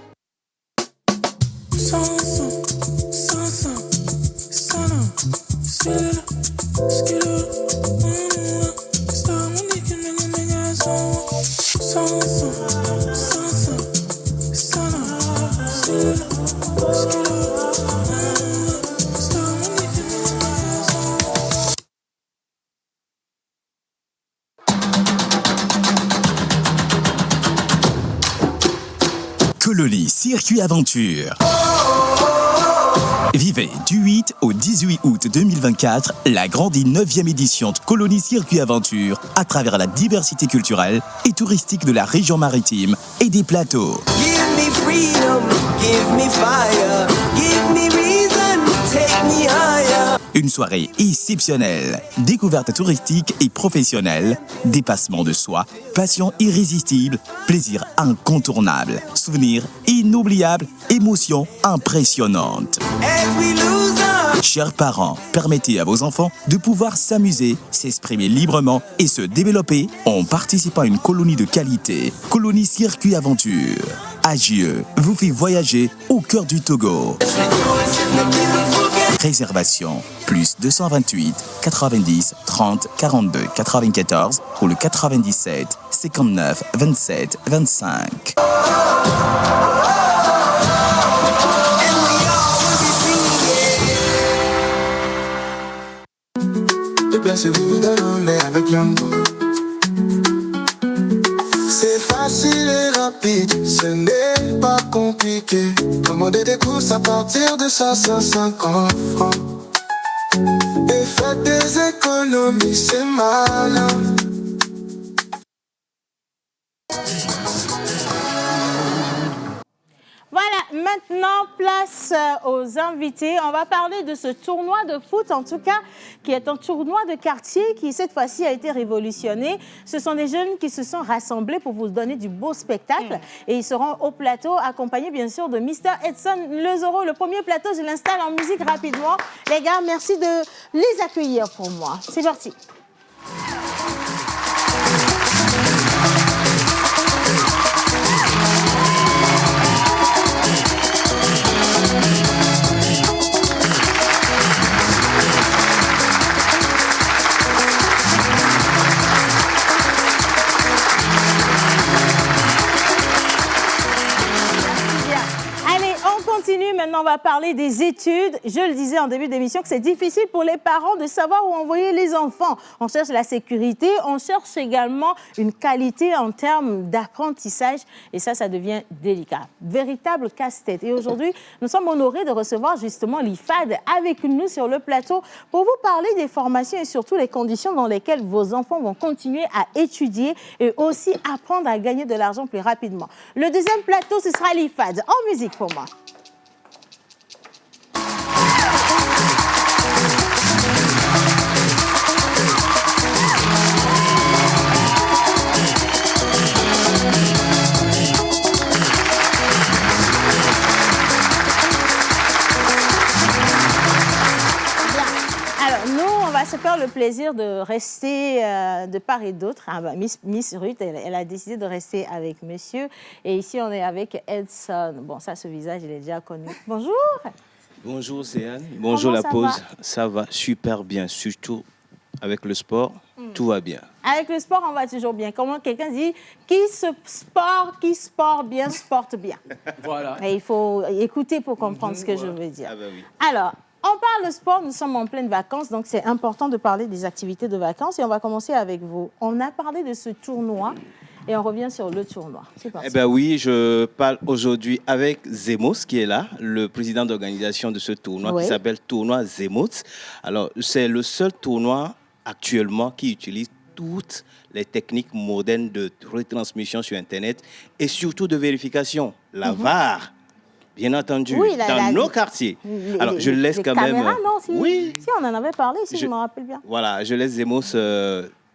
Cololi Circuit Aventure. Vivez du 8 au 18 août 2024 la grande et 9e édition de Colonie Circuit Aventure à travers la diversité culturelle et touristique de la région maritime et des plateaux. Give me freedom, give me fire, give me reason, take me higher. Une soirée exceptionnelle, découverte touristique et professionnelle, dépassement de soi, passion irrésistible, plaisir incontournable, souvenirs inoubliables, émotions impressionnantes. Chers parents, permettez à vos enfants de pouvoir s'amuser, s'exprimer librement et se développer en participant à une colonie de qualité. Colonie Circuit Aventure. Agieux vous fait voyager au cœur du Togo. Réservation plus 228 90 30 42 94 ou le 97 59 27 25. Et bien c'est vous donner avec l'amour. C'est facile et rapide, ce n'est pas compliqué. Commandez des courses à partir de 550 francs. Et faites des économies, c'est malin. Voilà, maintenant, place aux invités. On va parler de ce tournoi de foot, en tout cas, qui est un tournoi de quartier qui, cette fois-ci, a été révolutionné. Ce sont des jeunes qui se sont rassemblés pour vous donner du beau spectacle. Et ils seront au plateau, accompagnés, bien sûr, de Mr. Edson Lezoro. Le premier plateau, je l'installe en musique rapidement. Les gars, merci de les accueillir pour moi. C'est parti. Maintenant, on va parler des études. Je le disais en début d'émission que c'est difficile pour les parents de savoir où envoyer les enfants. On cherche la sécurité, on cherche également une qualité en termes d'apprentissage. Et ça devient délicat. Véritable casse-tête. Et aujourd'hui, nous sommes honorés de recevoir justement l'IFAD avec nous sur le plateau pour vous parler des formations et surtout les conditions dans lesquelles vos enfants vont continuer à étudier et aussi apprendre à gagner de l'argent plus rapidement. Le deuxième plateau, ce sera l'IFAD. En musique pour moi. Se faire le plaisir de rester de part et d'autre. Ah bah, Miss Ruth, elle a décidé de rester avec monsieur. Et ici, on est avec Edson. Bon, ça, ce visage, il est déjà connu. Bonjour. Bonjour, Céane. Bonjour, la pause. Ça va super bien, surtout avec le sport. Tout va bien. Avec le sport, on va toujours bien. Comment quelqu'un dit, qui sport bien, sporte bien. Voilà. Et il faut écouter pour comprendre ce que je veux dire. Ah bah oui. Alors, on parle de sport, nous sommes en pleine vacances, donc c'est important de parler des activités de vacances et on va commencer avec vous. On a parlé de ce tournoi et on revient sur le tournoi. C'est parti. Eh bien oui, je parle aujourd'hui avec Zemos qui est là, le président d'organisation de ce tournoi qui s'appelle Tournoi Zemos. Alors, c'est le seul tournoi actuellement qui utilise toutes les techniques modernes de retransmission sur Internet et surtout de vérification, la VAR. Bien entendu, dans nos quartiers. Alors, je laisse quand même... Non, si, oui. Si, on en avait parlé, si je me rappelle bien. Voilà, je laisse Zemos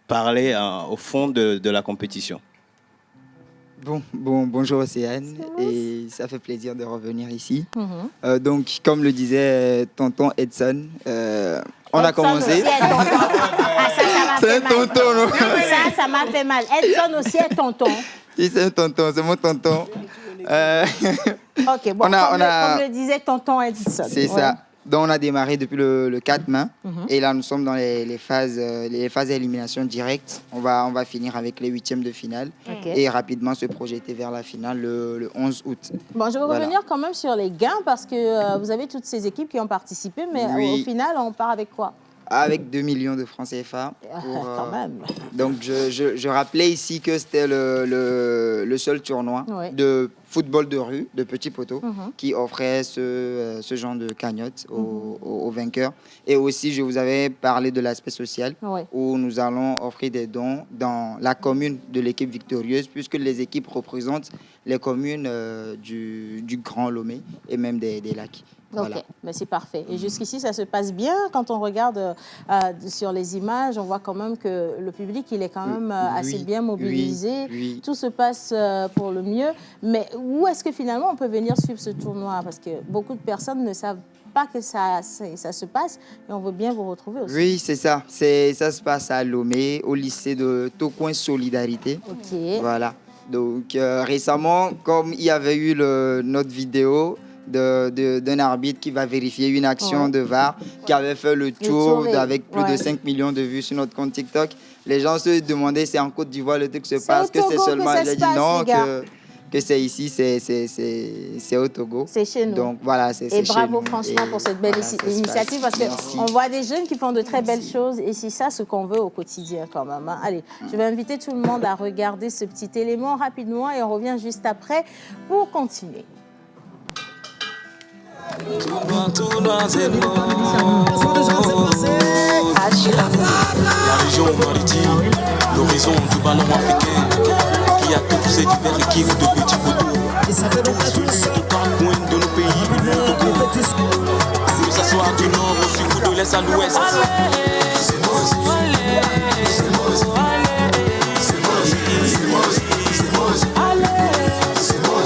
parler au fond de la compétition. Bonjour Océane, et ça fait plaisir de revenir ici. Donc, comme le disait tonton Edson, on a commencé... C'est un tonton, non? Ça m'a fait mal. Edson aussi est tonton. Oui, c'est un tonton, c'est mon tonton. Ok, bon, comme le disait tonton Edson. C'est ça. Donc, on a démarré depuis le 4 mai. Et là, nous sommes dans les phases d'élimination directe. On va finir avec les 8e de finale. Et rapidement se projeter vers la finale le 11 août. Bon, je vais revenir quand même sur les gains parce que vous avez toutes ces équipes qui ont participé. Mais au final, on part avec quoi? avec 2 millions de francs CFA. Quand même. Donc, je rappelais ici que c'était le seul tournoi de football de rue, de petits poteaux, qui offrait ce genre de cagnotte aux vainqueurs. Et aussi, je vous avais parlé de l'aspect social, où nous allons offrir des dons dans la commune de l'équipe victorieuse, puisque les équipes représentent les communes du Grand Lomé et même des lacs. Voilà. Ok, mais c'est parfait. Et jusqu'ici, ça se passe bien. Quand on regarde sur les images, on voit quand même que le public, il est quand même assez bien mobilisé. Oui. Tout se passe pour le mieux. Mais où est-ce que finalement on peut venir suivre ce tournoi? Parce que beaucoup de personnes ne savent pas que ça se passe et on veut bien vous retrouver aussi. Oui, c'est ça. Ça se passe à Lomé, au lycée de Tocoin Solidarité. Ok. Voilà. Donc récemment, comme il y avait eu notre vidéo d'un arbitre qui va vérifier une action de VAR qui avait fait le tour avec plus de 5 millions de vues sur notre compte TikTok, les gens se demandaient c'est en Côte d'Ivoire le truc se passe, que c'est seulement... J'ai dit non, que c'est ici, c'est au Togo. C'est chez nous. Donc voilà, c'est chez nous. Et bravo franchement pour cette belle initiative parce qu'on voit des jeunes qui font de très belles choses et c'est ça ce qu'on veut au quotidien quand même. Hein. Allez, je vais inviter tout le monde à regarder ce petit élément rapidement et on revient juste après pour continuer. La région maritime, l'horizon du ballon africain, qui a tout poussé d'hiver et qui vous de petits poteaux. Tous venus de quatre coins de nos pays, que ça soit du nord au sud ou de l'est à l'ouest. C'est Mozi, c'est Mozi, c'est Mozi, c'est Mozi, c'est Mozi, c'est Mozi.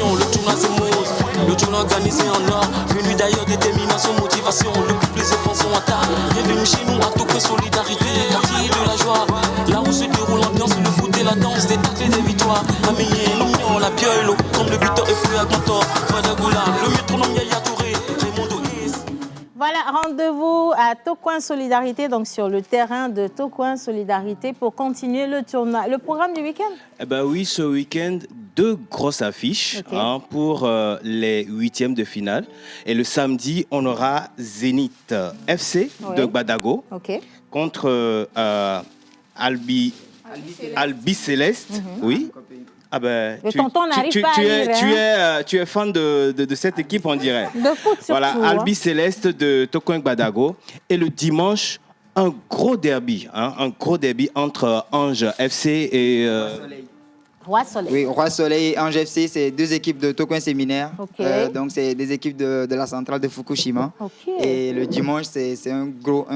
Le tournoi c'est Moz, le tournoi organisé en or, venu d'ailleurs, détermination, motivation, le plus les efforts sont en table. Bienvenue chez nous à Tocoin Solidarité, quartier de la joie, là où se déroule l'ambiance, le foot et la danse, des tacles et des victoires. Amigné, l'Union, la Piolle, comme le buteur et fouille à Gantor, Fadagoula, le métronome Yaya Touré, Raymond Is. Voilà, rendez-vous à Tocoin Solidarité, donc sur le terrain de Tocoin Solidarité pour continuer le tournoi. Le programme du week-end? Eh ben oui, ce week-end, 2 grosses affiches pour les 8e de finale. Et le samedi, on aura Zénith FC de Gbadago contre Albi Céleste. Oui. Ah ben, tu es fan de cette équipe, on dirait. De foot surtout. Voilà, Albi Céleste de Tocoin Gbadago. Et le dimanche, un gros derby entre Ange FC et... Roi Soleil. Oui, Roi Soleil et Ange FC, c'est 2 équipes de Tocoin Séminaire. Donc, c'est des équipes de la centrale de Fukushima. Et le dimanche, c'est un gros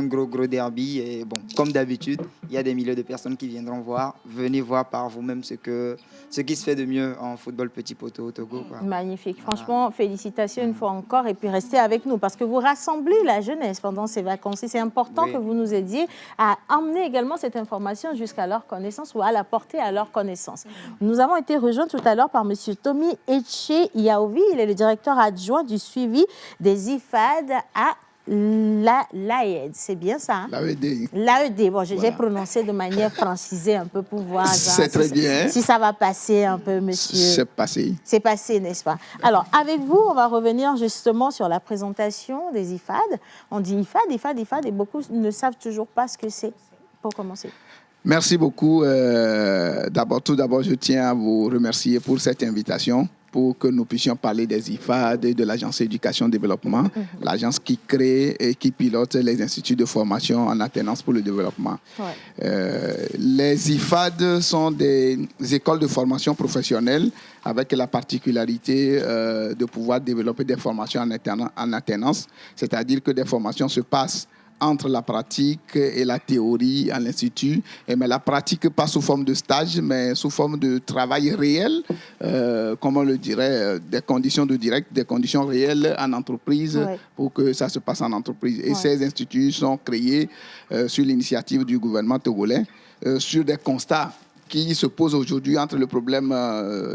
derby. Et bon, comme d'habitude, il y a des milliers de personnes qui viendront voir. Venez voir par vous-même ce qui se fait de mieux en football petit poteau au Togo. Quoi. Magnifique. Franchement, félicitations une fois encore. Et puis, restez avec nous parce que vous rassemblez la jeunesse pendant ces vacances. Et c'est important que vous nous aidiez à emmener également cette information jusqu'à leur connaissance ou à la porter à leur connaissance. Nous avons été rejoints tout à l'heure par M. Tommy Eche Yaovi. Il est le directeur adjoint du suivi des IFAD à l'AED. C'est bien ça? L'AED. L'AED. Bon, j'ai prononcé de manière francisée un peu pour voir. C'est très bien. Si ça va passer un peu, monsieur. C'est passé. C'est passé, n'est-ce pas? Alors, avec vous, on va revenir justement sur la présentation des IFAD. On dit IFAD, et beaucoup ne savent toujours pas ce que c'est. Pour commencer. Merci beaucoup. Tout d'abord, je tiens à vous remercier pour cette invitation, pour que nous puissions parler des IFAD et de l'Agence Éducation Développement, l'agence qui crée et qui pilote les instituts de formation en alternance pour le développement. Les IFAD sont des écoles de formation professionnelle avec la particularité de pouvoir développer des formations en alternance, c'est-à-dire que des formations se passent entre la pratique et la théorie à l'Institut. Mais la pratique, pas sous forme de stage, mais sous forme de travail réel, comme on le dirait, des conditions de direct, des conditions réelles en entreprise pour que ça se passe en entreprise. Et ces instituts sont créés sur l'initiative du gouvernement togolais sur des constats qui se pose aujourd'hui entre le problème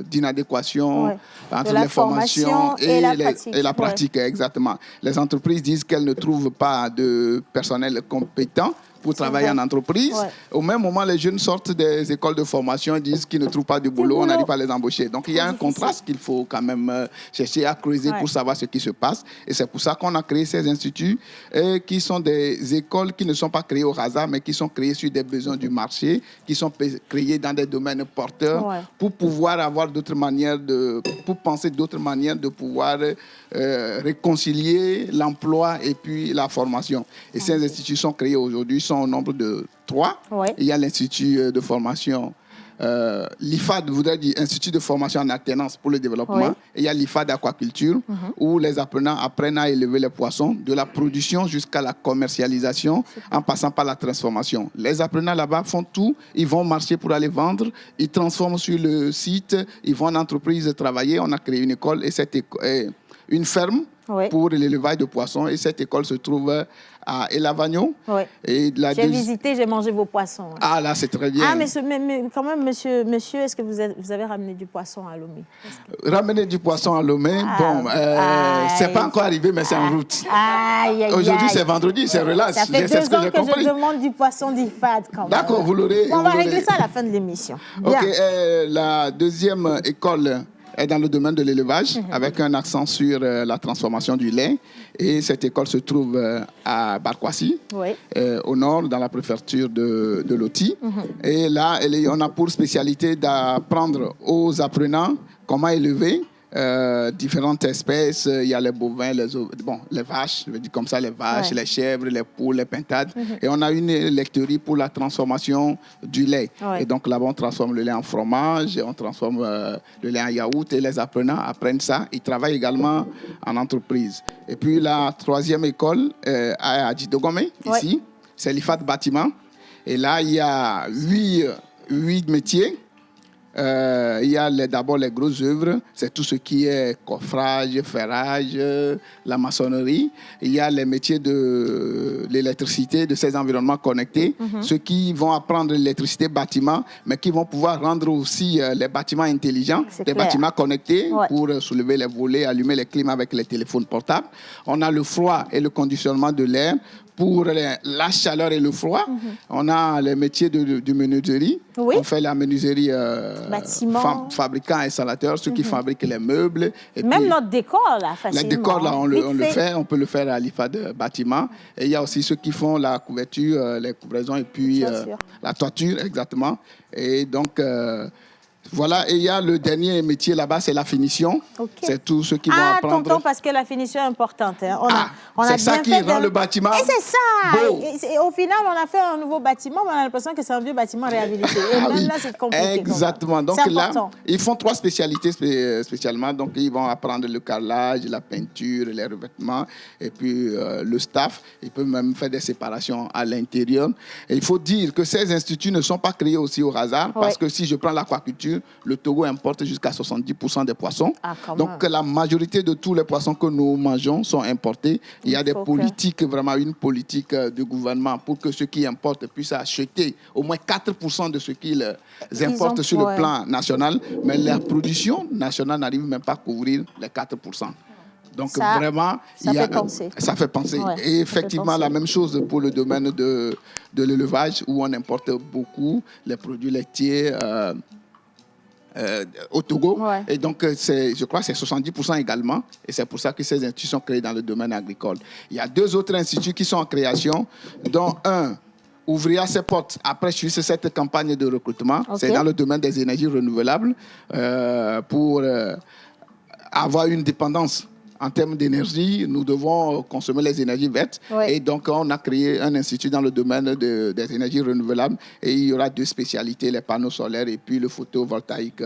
d'inadéquation entre les formations et la pratique. Exactement. Les entreprises disent qu'elles ne trouvent pas de personnel compétent pour travailler en entreprise. Au même moment, les jeunes sortent des écoles de formation et disent qu'ils ne trouvent pas de boulot, on n'arrive pas à les embaucher. Donc, il y a un contraste qu'il faut quand même chercher à creuser pour savoir ce qui se passe. Et c'est pour ça qu'on a créé ces instituts qui sont des écoles qui ne sont pas créées au hasard, mais qui sont créées sur des besoins du marché, qui sont créées dans des domaines porteurs pour pouvoir avoir d'autres manières pour penser d'autres manières de pouvoir réconcilier l'emploi et puis la formation. Et ces instituts sont créés aujourd'hui, sont au nombre de 3. Il y a l'Institut de formation, l'IFAD, voudrait dire Institut de formation en alternance pour le développement. Et il y a l'IFAD d'aquaculture, où les apprenants apprennent à élever les poissons, de la production jusqu'à la commercialisation, en passant par la transformation. Les apprenants là-bas font tout, ils vont marcher pour aller vendre, ils transforment sur le site, ils vont en entreprise travailler. On a créé une école et une ferme pour l'élevage de poissons. Et cette école se trouve à Elavagno. J'ai visité, j'ai mangé vos poissons. Ah là, c'est très bien. Ah, mais quand même, monsieur, est-ce que vous avez ramené du poisson à Lomé? Ramener du poisson à Lomé, c'est pas encore arrivé, mais c'est en route. Aujourd'hui, c'est vendredi, c'est relax. Ça fait 2 ans que je demande du poisson d'IFAD. D'accord, vous l'aurez. On va régler ça à la fin de l'émission. OK, la deuxième école est dans le domaine de l'élevage, avec un accent sur la transformation du lait. Et cette école se trouve à Barkwasi, au nord, dans la préfecture de Loti. Et là, on a pour spécialité d'apprendre aux apprenants comment élever différentes espèces. Il y a les bovins, les vaches, je veux dire comme ça, les vaches, les chèvres, les poules, les pintades. Et on a une lecturie pour la transformation du lait. Et donc là-bas, on transforme le lait en fromage, on transforme le lait en yaourt et les apprenants apprennent ça. Ils travaillent également en entreprise. Et puis la troisième école à Adjidogome, ici, c'est l'IFAD bâtiment. Et là, il y a 8 métiers. Il y a d'abord les grosses œuvres, c'est tout ce qui est coffrage, ferrage, la maçonnerie. Il y a les métiers de l'électricité, de ces environnements connectés, ceux qui vont apprendre l'électricité bâtiment, mais qui vont pouvoir rendre aussi les bâtiments intelligents, des bâtiments connectés pour soulever les volets, allumer les clim avec les téléphones portables. On a le froid et le conditionnement de l'air pour la chaleur et le froid. On a les métiers de menuiserie. On fait la menuiserie fabricant, installateur, ceux qui fabriquent les meubles. Et même notre décor, là, facilement. Le décor, là, on le fait. On peut le faire à l'IFAD bâtiment. Et il y a aussi ceux qui font la couverture, les couvraisons et puis la toiture, exactement. Et donc... voilà, et il y a le dernier métier là-bas, c'est la finition. C'est tous ceux qui vont apprendre. Tonton, parce que la finition est importante. Hein. C'est ça qui rend le bâtiment. Et c'est ça. Beau. Et au final, on a fait un nouveau bâtiment, mais on a l'impression que c'est un vieux bâtiment réhabilité. Et même là, c'est compliqué. Exactement. Donc là, ils font 3 spécialités spécialement. Donc ils vont apprendre le carrelage, la peinture, les revêtements, et puis le staff. Ils peuvent même faire des séparations à l'intérieur. Et il faut dire que ces instituts ne sont pas créés aussi au hasard, parce que si je prends l'aquaculture, le Togo importe jusqu'à 70% des poissons. Donc, la majorité de tous les poissons que nous mangeons sont importés. Il y a des politiques, vraiment une politique du gouvernement pour que ceux qui importent puissent acheter au moins 4% de ce qu'ils importent sur le plan national. Mais la production nationale n'arrive même pas à couvrir les 4%. Donc, vraiment, ça fait penser. Et effectivement, la même chose pour le domaine de l'élevage, où on importe beaucoup les produits laitiers au Togo. Et donc, je crois que c'est 70% également. Et c'est pour ça que ces instituts sont créés dans le domaine agricole. Il y a 2 autres instituts qui sont en création, dont un ouvrira ses portes après juste cette campagne de recrutement. C'est dans le domaine des énergies renouvelables pour avoir une dépendance. En termes d'énergie, nous devons consommer les énergies vertes. Et donc, on a créé un institut dans le domaine des énergies renouvelables. Et il y aura 2 spécialités, les panneaux solaires et puis le photovoltaïque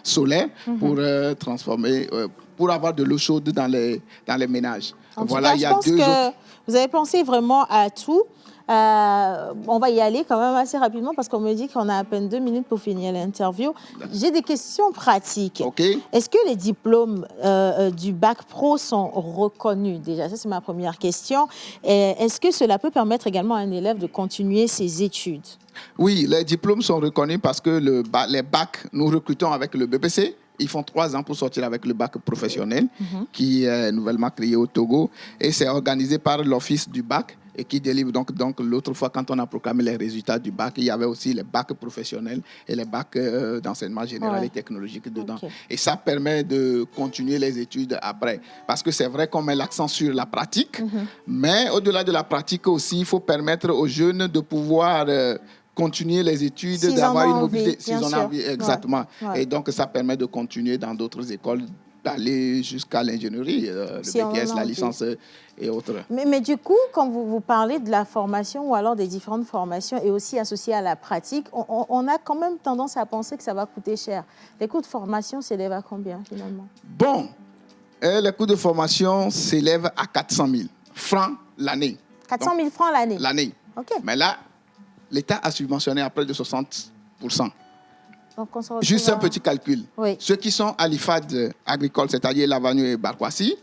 solaire pour transformer, pour avoir de l'eau chaude dans les ménages. Voilà, il y a 2 autres. Vous avez pensé vraiment à tout. On va y aller quand même assez rapidement parce qu'on me dit qu'on a à peine 2 minutes pour finir l'interview. J'ai des questions pratiques. Est-ce que les diplômes du bac pro sont reconnus déjà? Ça, c'est ma première question. Est-ce que cela peut permettre également à un élève de continuer ses études? Oui, les diplômes sont reconnus parce que les bacs, nous recrutons avec le BPC, Ils font 3 ans pour sortir avec le bac professionnel qui est nouvellement créé au Togo. Et c'est organisé par l'Office du bac et qui délivre donc l'autre fois, quand on a proclamé les résultats du bac, il y avait aussi les bacs professionnels et les bacs d'enseignement général et technologique dedans. Et ça permet de continuer les études après. Parce que c'est vrai qu'on met l'accent sur la pratique, mais au-delà de la pratique aussi, il faut permettre aux jeunes de pouvoir... continuer les études, d'avoir une mobilité, s'ils en ont envie, exactement. Ouais. Et donc, ça permet de continuer dans d'autres écoles, d'aller jusqu'à l'ingénierie, le BTS, la licence et autres. Mais du coup, quand vous parlez de la formation ou alors des différentes formations et aussi associées à la pratique, on a quand même tendance à penser que ça va coûter cher. Les coûts de formation s'élèvent à combien finalement? Bon, les coûts de formation s'élèvent à 400 000 francs l'année. 400 000 francs l'année? L'année. OK. Mais là, l'État a subventionné à près de 60%. Donc juste un petit calcul. Oui. Ceux qui sont à l'IFAD agricole, c'est-à-dire Lavagno et Barkwassi,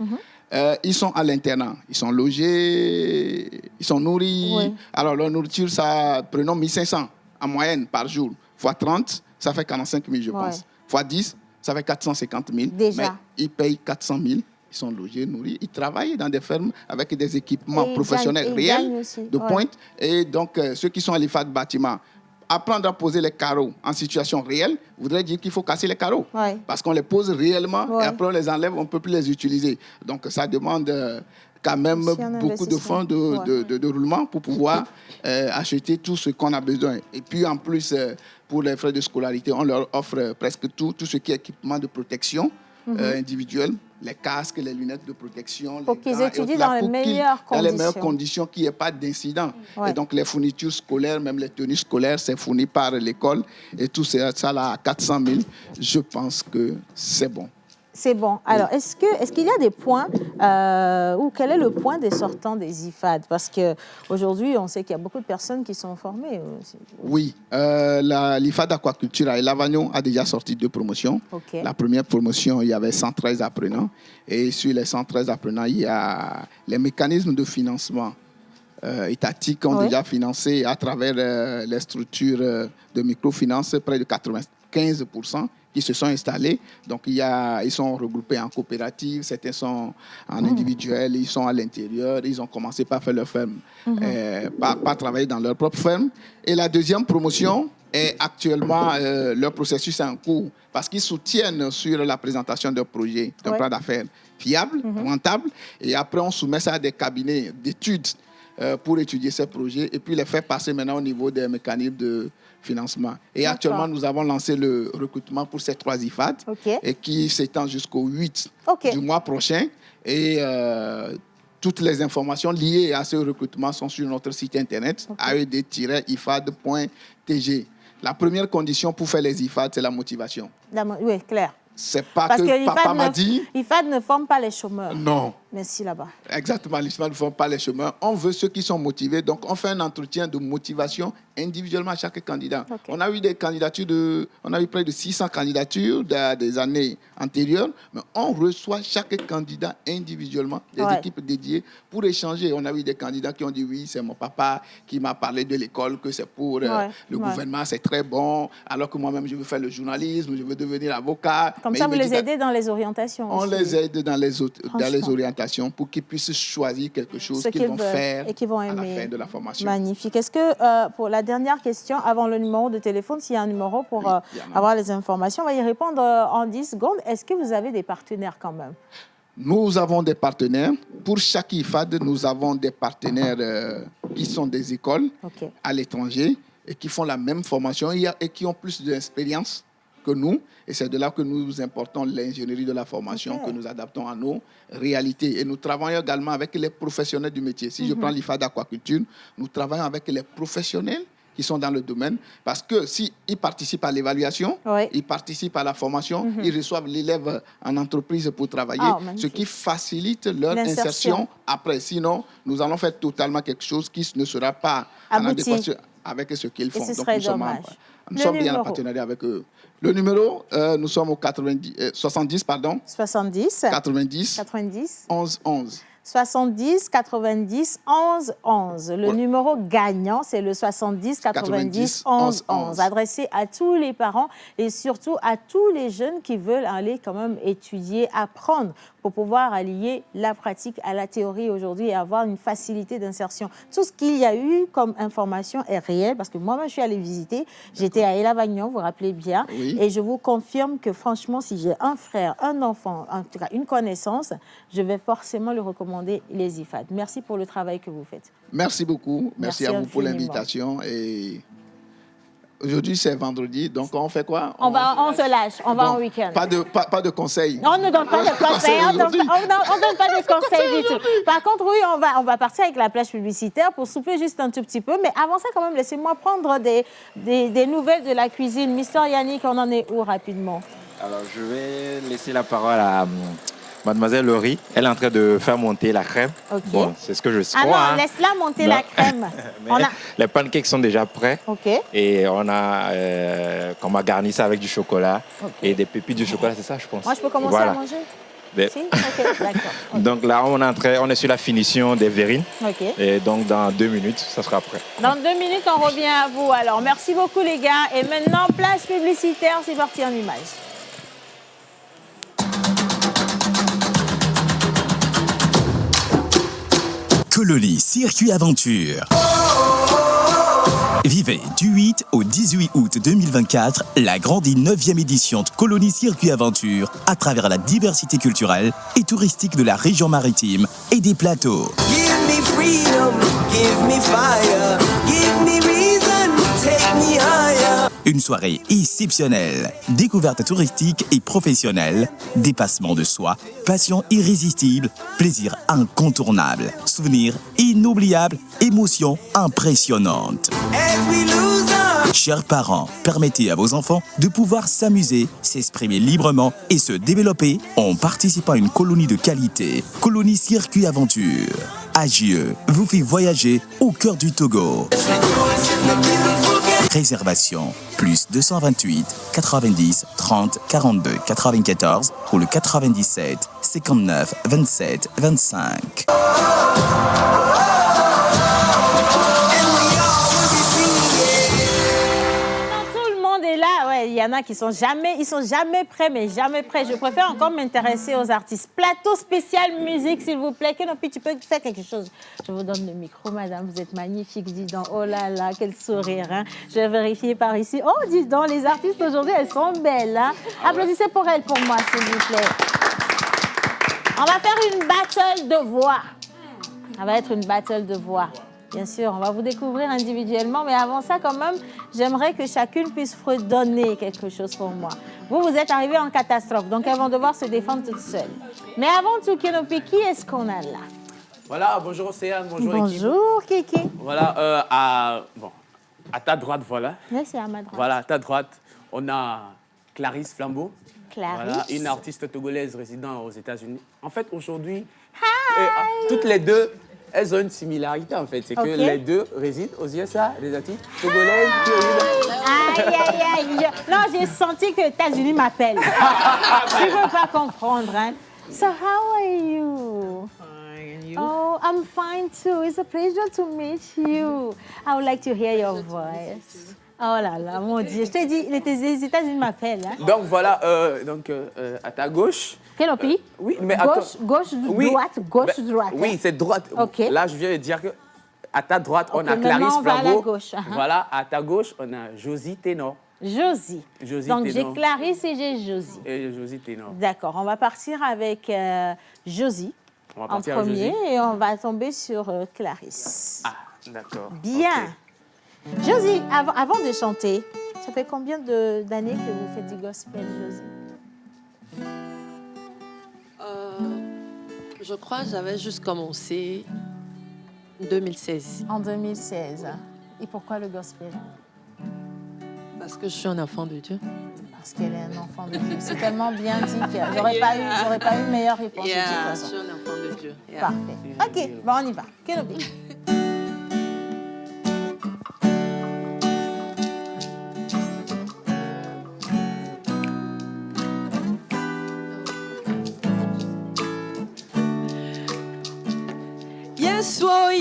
ils sont à l'internat. Ils sont logés, ils sont nourris. Oui. Alors, leur nourriture, ça, prenons 1 500 en moyenne par jour. Fois 30, ça fait 45 000, je pense. Fois 10, ça fait 450 000. Déjà. Mais ils payent 400 000. Ils sont logés, nourris. Ils travaillent dans des fermes avec des équipements professionnels réels de pointe. Et donc, ceux qui sont à l'IFAD bâtiment, apprendre à poser les carreaux en situation réelle voudrait dire qu'il faut casser les carreaux. Parce qu'on les pose réellement et après on les enlève, on ne peut plus les utiliser. Donc, ça demande quand même beaucoup de fonds de roulement pour pouvoir acheter tout ce qu'on a besoin. Et puis, en plus, pour les frais de scolarité, on leur offre presque tout ce qui est équipement de protection individuel, les casques, les lunettes de protection. Pour qu'ils étudient dans les meilleures conditions. Dans les meilleures conditions, qu'il n'y ait pas d'incident. Et donc, les fournitures scolaires, même les tenues scolaires, c'est fourni par l'école. Et tout ça, là, à 400 000, je pense que c'est bon. C'est bon. Alors, est-ce qu'il y a des points ou quel est le point des sortants des IFAD? Parce qu'aujourd'hui, on sait qu'il y a beaucoup de personnes qui sont formées. Oui. L'IFAD Aquaculture à Lavagno a déjà sorti 2 promotions. La première promotion, il y avait 113 apprenants. Et sur les 113 apprenants, il y a les mécanismes de financement étatiques ont déjà financé à travers les structures de microfinance près de 95%. Qui se sont installés. Donc, ils sont regroupés en coopératives, certains sont en individuel, ils sont à l'intérieur, ils ont commencé par faire leur ferme, par travailler dans leur propre ferme. Et la deuxième promotion est actuellement, leur processus est en cours parce qu'ils soutiennent sur la présentation d'un projet, d'un plan d'affaires fiable, rentable. Et après, on soumet ça à des cabinets d'études pour étudier ces projets et puis les faire passer maintenant au niveau des mécanismes de financement. Et actuellement, nous avons lancé le recrutement pour ces 3 IFAD et qui s'étend jusqu'au 8 du mois prochain. Et toutes les informations liées à ce recrutement sont sur notre site internet aed-ifad.tg. La première condition pour faire les IFAD, c'est la motivation. Oui, clair. C'est pas parce que papa m'a dit... IFAD ne forme pas les chômeurs. Non. Merci là-bas. Exactement, l'IFAD ne forme pas les chômeurs. On veut ceux qui sont motivés. Donc, on fait un entretien de motivation individuellement à chaque candidat. On a eu des candidatures on a eu près de 600 candidatures des années antérieures, mais on reçoit chaque candidat individuellement, des équipes dédiées pour échanger. On a eu des candidats qui ont dit oui, c'est mon papa qui m'a parlé de l'école, que c'est pour le gouvernement, c'est très bon, alors que moi-même je veux faire le journalisme, je veux devenir avocat. Comme ça, vous les aidez dans les orientations. On les aide dans les orientations pour qu'ils puissent choisir quelque chose qu'ils vont faire et qu'ils vont aimer. À la fin de la formation. Magnifique. Est-ce que, pour la dernière question, avant le numéro de téléphone, s'il y a un numéro pour avoir les informations, on va y répondre en 10 secondes. Est-ce que vous avez des partenaires quand même? Nous avons des partenaires. Pour chaque IFAD, nous avons des partenaires qui sont des écoles à l'étranger et qui font la même formation et qui ont plus d'expérience que nous. Et c'est de là que nous importons l'ingénierie de la formation, que nous adaptons à nos réalités. Et nous travaillons également avec les professionnels du métier. Si je prends l'IFAD Aquaculture, nous travaillons avec les professionnels qui sont dans le domaine, parce que s'ils participent à l'évaluation, ils participent à la formation, ils reçoivent l'élève en entreprise pour travailler, ce qui facilite leur insertion après. Sinon, nous allons faire totalement quelque chose qui ne sera pas en adéquation avec ce qu'ils font. Donc, nous sommes bien en partenariat avec eux. Le numéro, nous sommes au 70, 70 90 90 11 11. 70 90 11 11. Le numéro gagnant, c'est le 70 90 11 11. Adressé à tous les parents et surtout à tous les jeunes qui veulent aller quand même étudier, apprendre pour pouvoir allier la pratique à la théorie aujourd'hui et avoir une facilité d'insertion. Tout ce qu'il y a eu comme information est réel parce que moi-même, je suis allée visiter. J'étais à Elavagnon, vous vous rappelez bien. Oui. Et je vous confirme que franchement, si j'ai un frère, un enfant, en tout cas une connaissance, je vais forcément lui recommander les IFAD. Merci pour le travail que vous faites. Merci beaucoup. Merci à vous pour infiniment. l'invitation. Et aujourd'hui, c'est vendredi, donc on fait quoi? On se lâche, on va en week-end. Pas de conseils. On ne donne pas de conseils, on ne donne pas de conseils du tout. Par contre, oui, on va partir avec la plage publicitaire pour souffler juste un tout petit peu. Mais avant ça, quand même, laissez-moi prendre des nouvelles de la cuisine. Mister Yannick, on en est où rapidement? Alors, je vais laisser la parole à Mademoiselle Laurie. Elle est en train de faire monter la crème. Ok. Bon, c'est ce que je Ah crois. non, laisse-la monter la crème. Mais les pancakes sont déjà prêts. OK. Et on a garni ça avec du chocolat et des pépites de chocolat, c'est ça, je pense. Moi, je peux commencer à manger? Ben, Si? OK, d'accord. Donc là, on est sur la finition des verrines. OK. Et donc, dans 2 minutes, ça sera prêt. Dans 2 minutes, on revient à vous. Alors, merci beaucoup, les gars. Et maintenant, plage publicitaire, c'est parti en image. Colony Circuit Aventure. Vivez du 8 au 18 août 2024 la grande et 9e édition de Colony Circuit Aventure à travers la diversité culturelle et touristique de la région maritime et des plateaux. Give me freedom, give me fire, give me reason, take me higher. Une soirée exceptionnelle, découverte touristique et professionnelle, dépassement de soi, passion irrésistible, plaisir incontournable, souvenirs inoubliables, émotions impressionnantes. Chers parents, permettez à vos enfants de pouvoir s'amuser, s'exprimer librement et se développer en participant à une colonie de qualité. Colonie Circuit Aventure. AGE vous fait voyager au cœur du Togo. Réservation plus 228 90 30 42 94 ou le 97 59 27 25. Tout le monde est là. Ouais, il y en a qui sont jamais prêts, mais jamais prêts. Je préfère encore m'intéresser aux artistes. Plateau spécial musique, s'il vous plaît. Kenopi, tu peux faire quelque chose? Je vous donne le micro, madame. Vous êtes magnifique, dis donc. Oh là là, quel sourire. Hein? Je vais vérifier par ici. Oh, dis donc, les artistes aujourd'hui, elles sont belles. Hein? Applaudissez pour elles, pour moi, s'il vous plaît. On va faire une battle de voix. Ça va être une battle de voix. Bien sûr, on va vous découvrir individuellement, mais avant ça, quand même, j'aimerais que chacune puisse redonner quelque chose pour moi. Vous êtes arrivés en catastrophe, donc elles vont devoir se défendre toutes seules. Mais avant tout, Kenopi, qui est-ce qu'on a là? Voilà, bonjour Océane, bonjour équipe. Bonjour, Kiki. Voilà, à ta droite, voilà. Oui, c'est à ma droite. Voilà, à ta droite, on a Clarisse Flambeau. Clarisse. Voilà, une artiste togolaise résidant aux États-Unis. En fait, aujourd'hui, toutes les deux, elles ont une similarité, en fait. C'est que les deux résident aux USA, les artistes togolaises qui résident. Aïe, aïe, aïe. Non, j'ai senti que les États-Unis m'appellent. Tu ne veux pas comprendre, hein? So, how are you? Fine, you? Oh, I'm fine too. It's a pleasure to meet you. I would like to hear your voice. Oh là là, mon Dieu. Je t'ai dit, les États-Unis m'appellent. Hein? Donc voilà, à ta gauche. Kenopi? Oui, mais gauche, droite, gauche, droite. Oui, c'est droite. Okay. Là, je viens de dire que à ta droite, on a maintenant, Clarisse on va à la Flambeau. gauche. Voilà, à ta gauche, on a Josie Ténor. Josie. Donc, j'ai Ténor. Clarisse et j'ai Josie. Et Josie Ténor. D'accord, on va partir avec Josie On va en partir premier avec Josie. et on va tomber sur Clarisse. Ah, d'accord. Bien. Josie, avant de chanter, ça fait combien d'années que vous faites du gospel, Josie? Je crois que j'avais juste commencé en 2016. En 2016. Et pourquoi le gospel? Parce que je suis un enfant de Dieu. Parce qu'elle est un enfant de Dieu. C'est tellement bien dit que j'aurais pas eu meilleure réponse de toute Je façon. suis un enfant de Dieu. Parfait. OK, bon, on y va. Kenopi.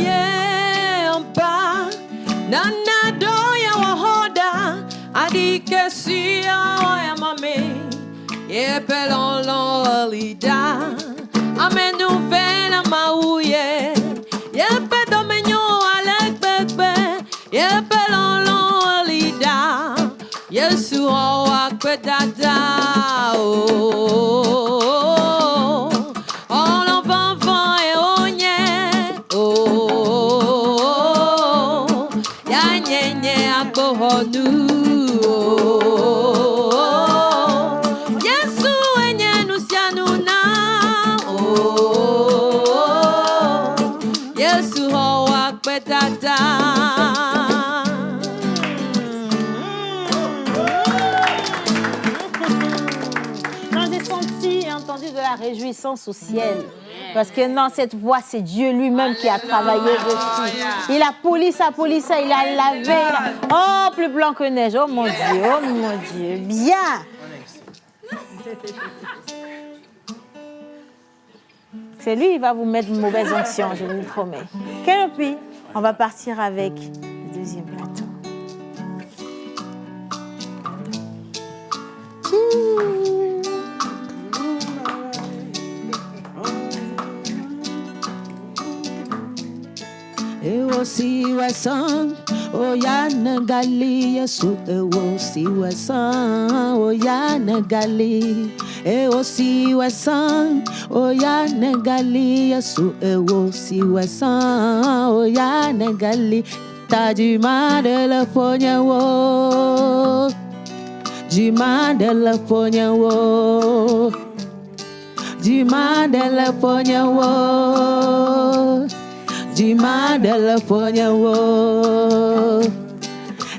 ye ampa nana doya wahoda adike siya ya mame ye pelon lida amenu vena mauye ye pedomenyo alekbekbe ye pelon lida yesu owa kwedada réjouissance au ciel. Parce que non, cette voix, c'est Dieu lui-même qui a travaillé dessus. Il a poli ça, il a lavé. Oh, plus blanc que neige. Oh mon Dieu, bien. C'est lui, il va vous mettre une mauvaise onction, je vous le promets. Canopy, on va partir avec le deuxième plateau. Ewo si wesan, oyana gali yesu. Ewo si wesan, oyana gali. Ewo si wesan, oyana gali yesu. Ewo si wesan, oyana gali. T'as du mal de le pognon, du mal de le pognon, du mal de le pognon. Du mal de la pognon.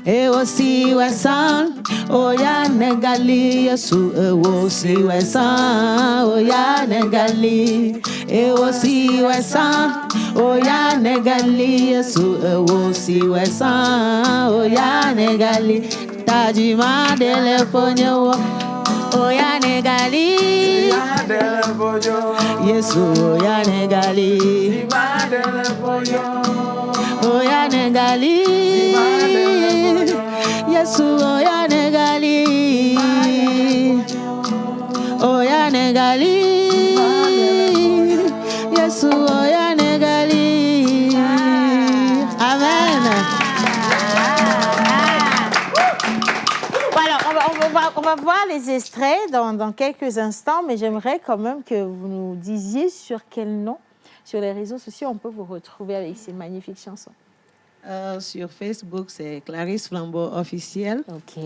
E aussi wesan, oya negali yesu. E aussi wesan, oya negali. E aussi wesan, oya negali yesu. E aussi wesan, oya negali. T'as du mal de la pognon. Oya negali, Yesu oya negali, oya negali, Yesu oya negali, oya negali, Yesu oya negali. Amen. On va voir les extraits dans quelques instants, mais j'aimerais quand même que vous nous disiez sur quel nom, sur les réseaux sociaux, on peut vous retrouver avec ces magnifiques chansons. Sur Facebook, c'est Clarisse Flambeau officiel. OK.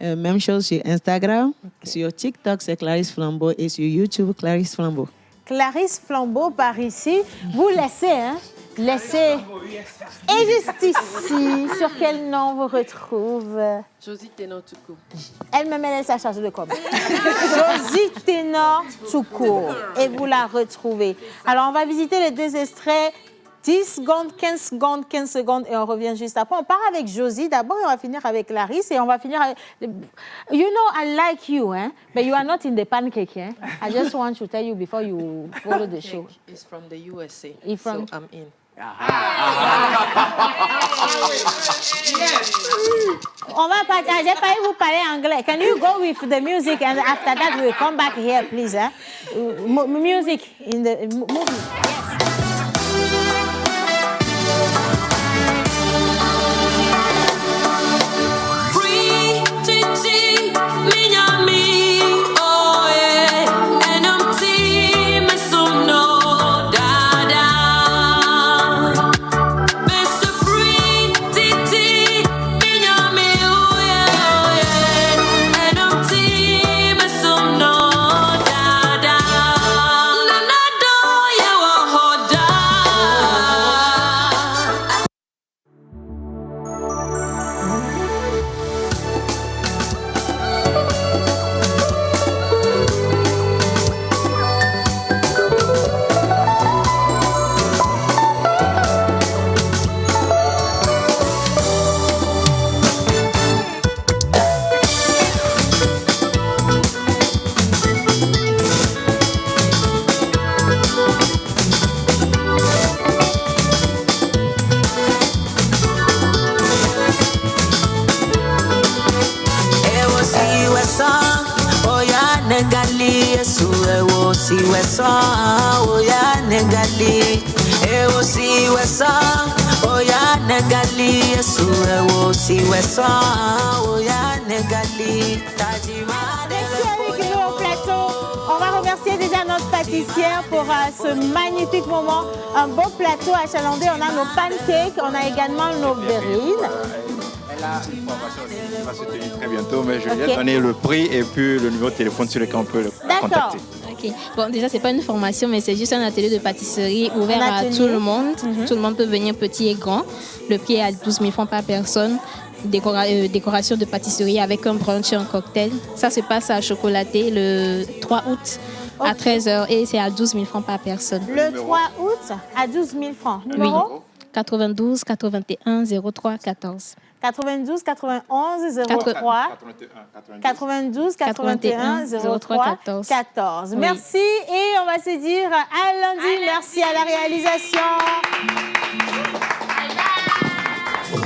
Même chose sur Instagram. Okay. Sur TikTok, c'est Clarisse Flambeau. Et sur YouTube, Clarisse Flambeau. Clarisse Flambeau par ici. Vous laissez, hein? Laissez. Et juste ici, sur quel nom vous retrouve? Josie Ténor Toucourt. Elle-même, elle s'est chargée de quoi? Josie Ténor Toucourt. Et vous la retrouvez. Alors, on va visiter les deux extraits. 10 secondes, 15 secondes, 15 secondes, et on revient juste après. On part avec Josie d'abord, et on va finir avec Clarisse, et on va finir avec... You know, I like you, eh? But you are not in the pancake, eh? I just want to tell you before you follow the show. He's from the USA, so I'm in. On va partir. J'ai failli vous parler anglais. Can you go with the music, and after that we'll come back here, please, eh? Music in the movie. Yes. Yeah. siwe sa oya negali ewo siwe sa oya negali Yesu ewo siwe sa oya negali tajima de avec nous au plateau. On va remercier déjà notre pâtissière pour ce magnifique moment. Un beau plateau achalandé. On a nos pancakes, on a également nos verrines. Elle a une formation aussi qui va se tenir très bientôt, mais je vais donner le prix et puis le numéro de téléphone sur lequel on peut le contacter. Ok. Bon, déjà, c'est pas une formation, mais c'est juste un atelier de pâtisserie ouvert à tout le monde. Tout le monde peut venir, petit et grand. Le prix est à 12 000 francs par personne. Décoration de pâtisserie avec un brunch et un cocktail. Ça se passe à Chocolaté le 3 août à 13h et c'est à 12 000 francs par personne. Le 3 août à 12 000 francs. Numéro? Oui. 92 81 03 14. 92 91 03 92 81 03 14. Merci et on va se dire à lundi. Merci à la réalisation.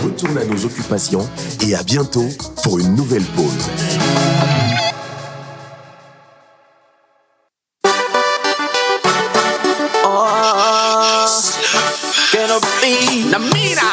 Retourne à nos occupations et à bientôt pour une nouvelle pause. Namina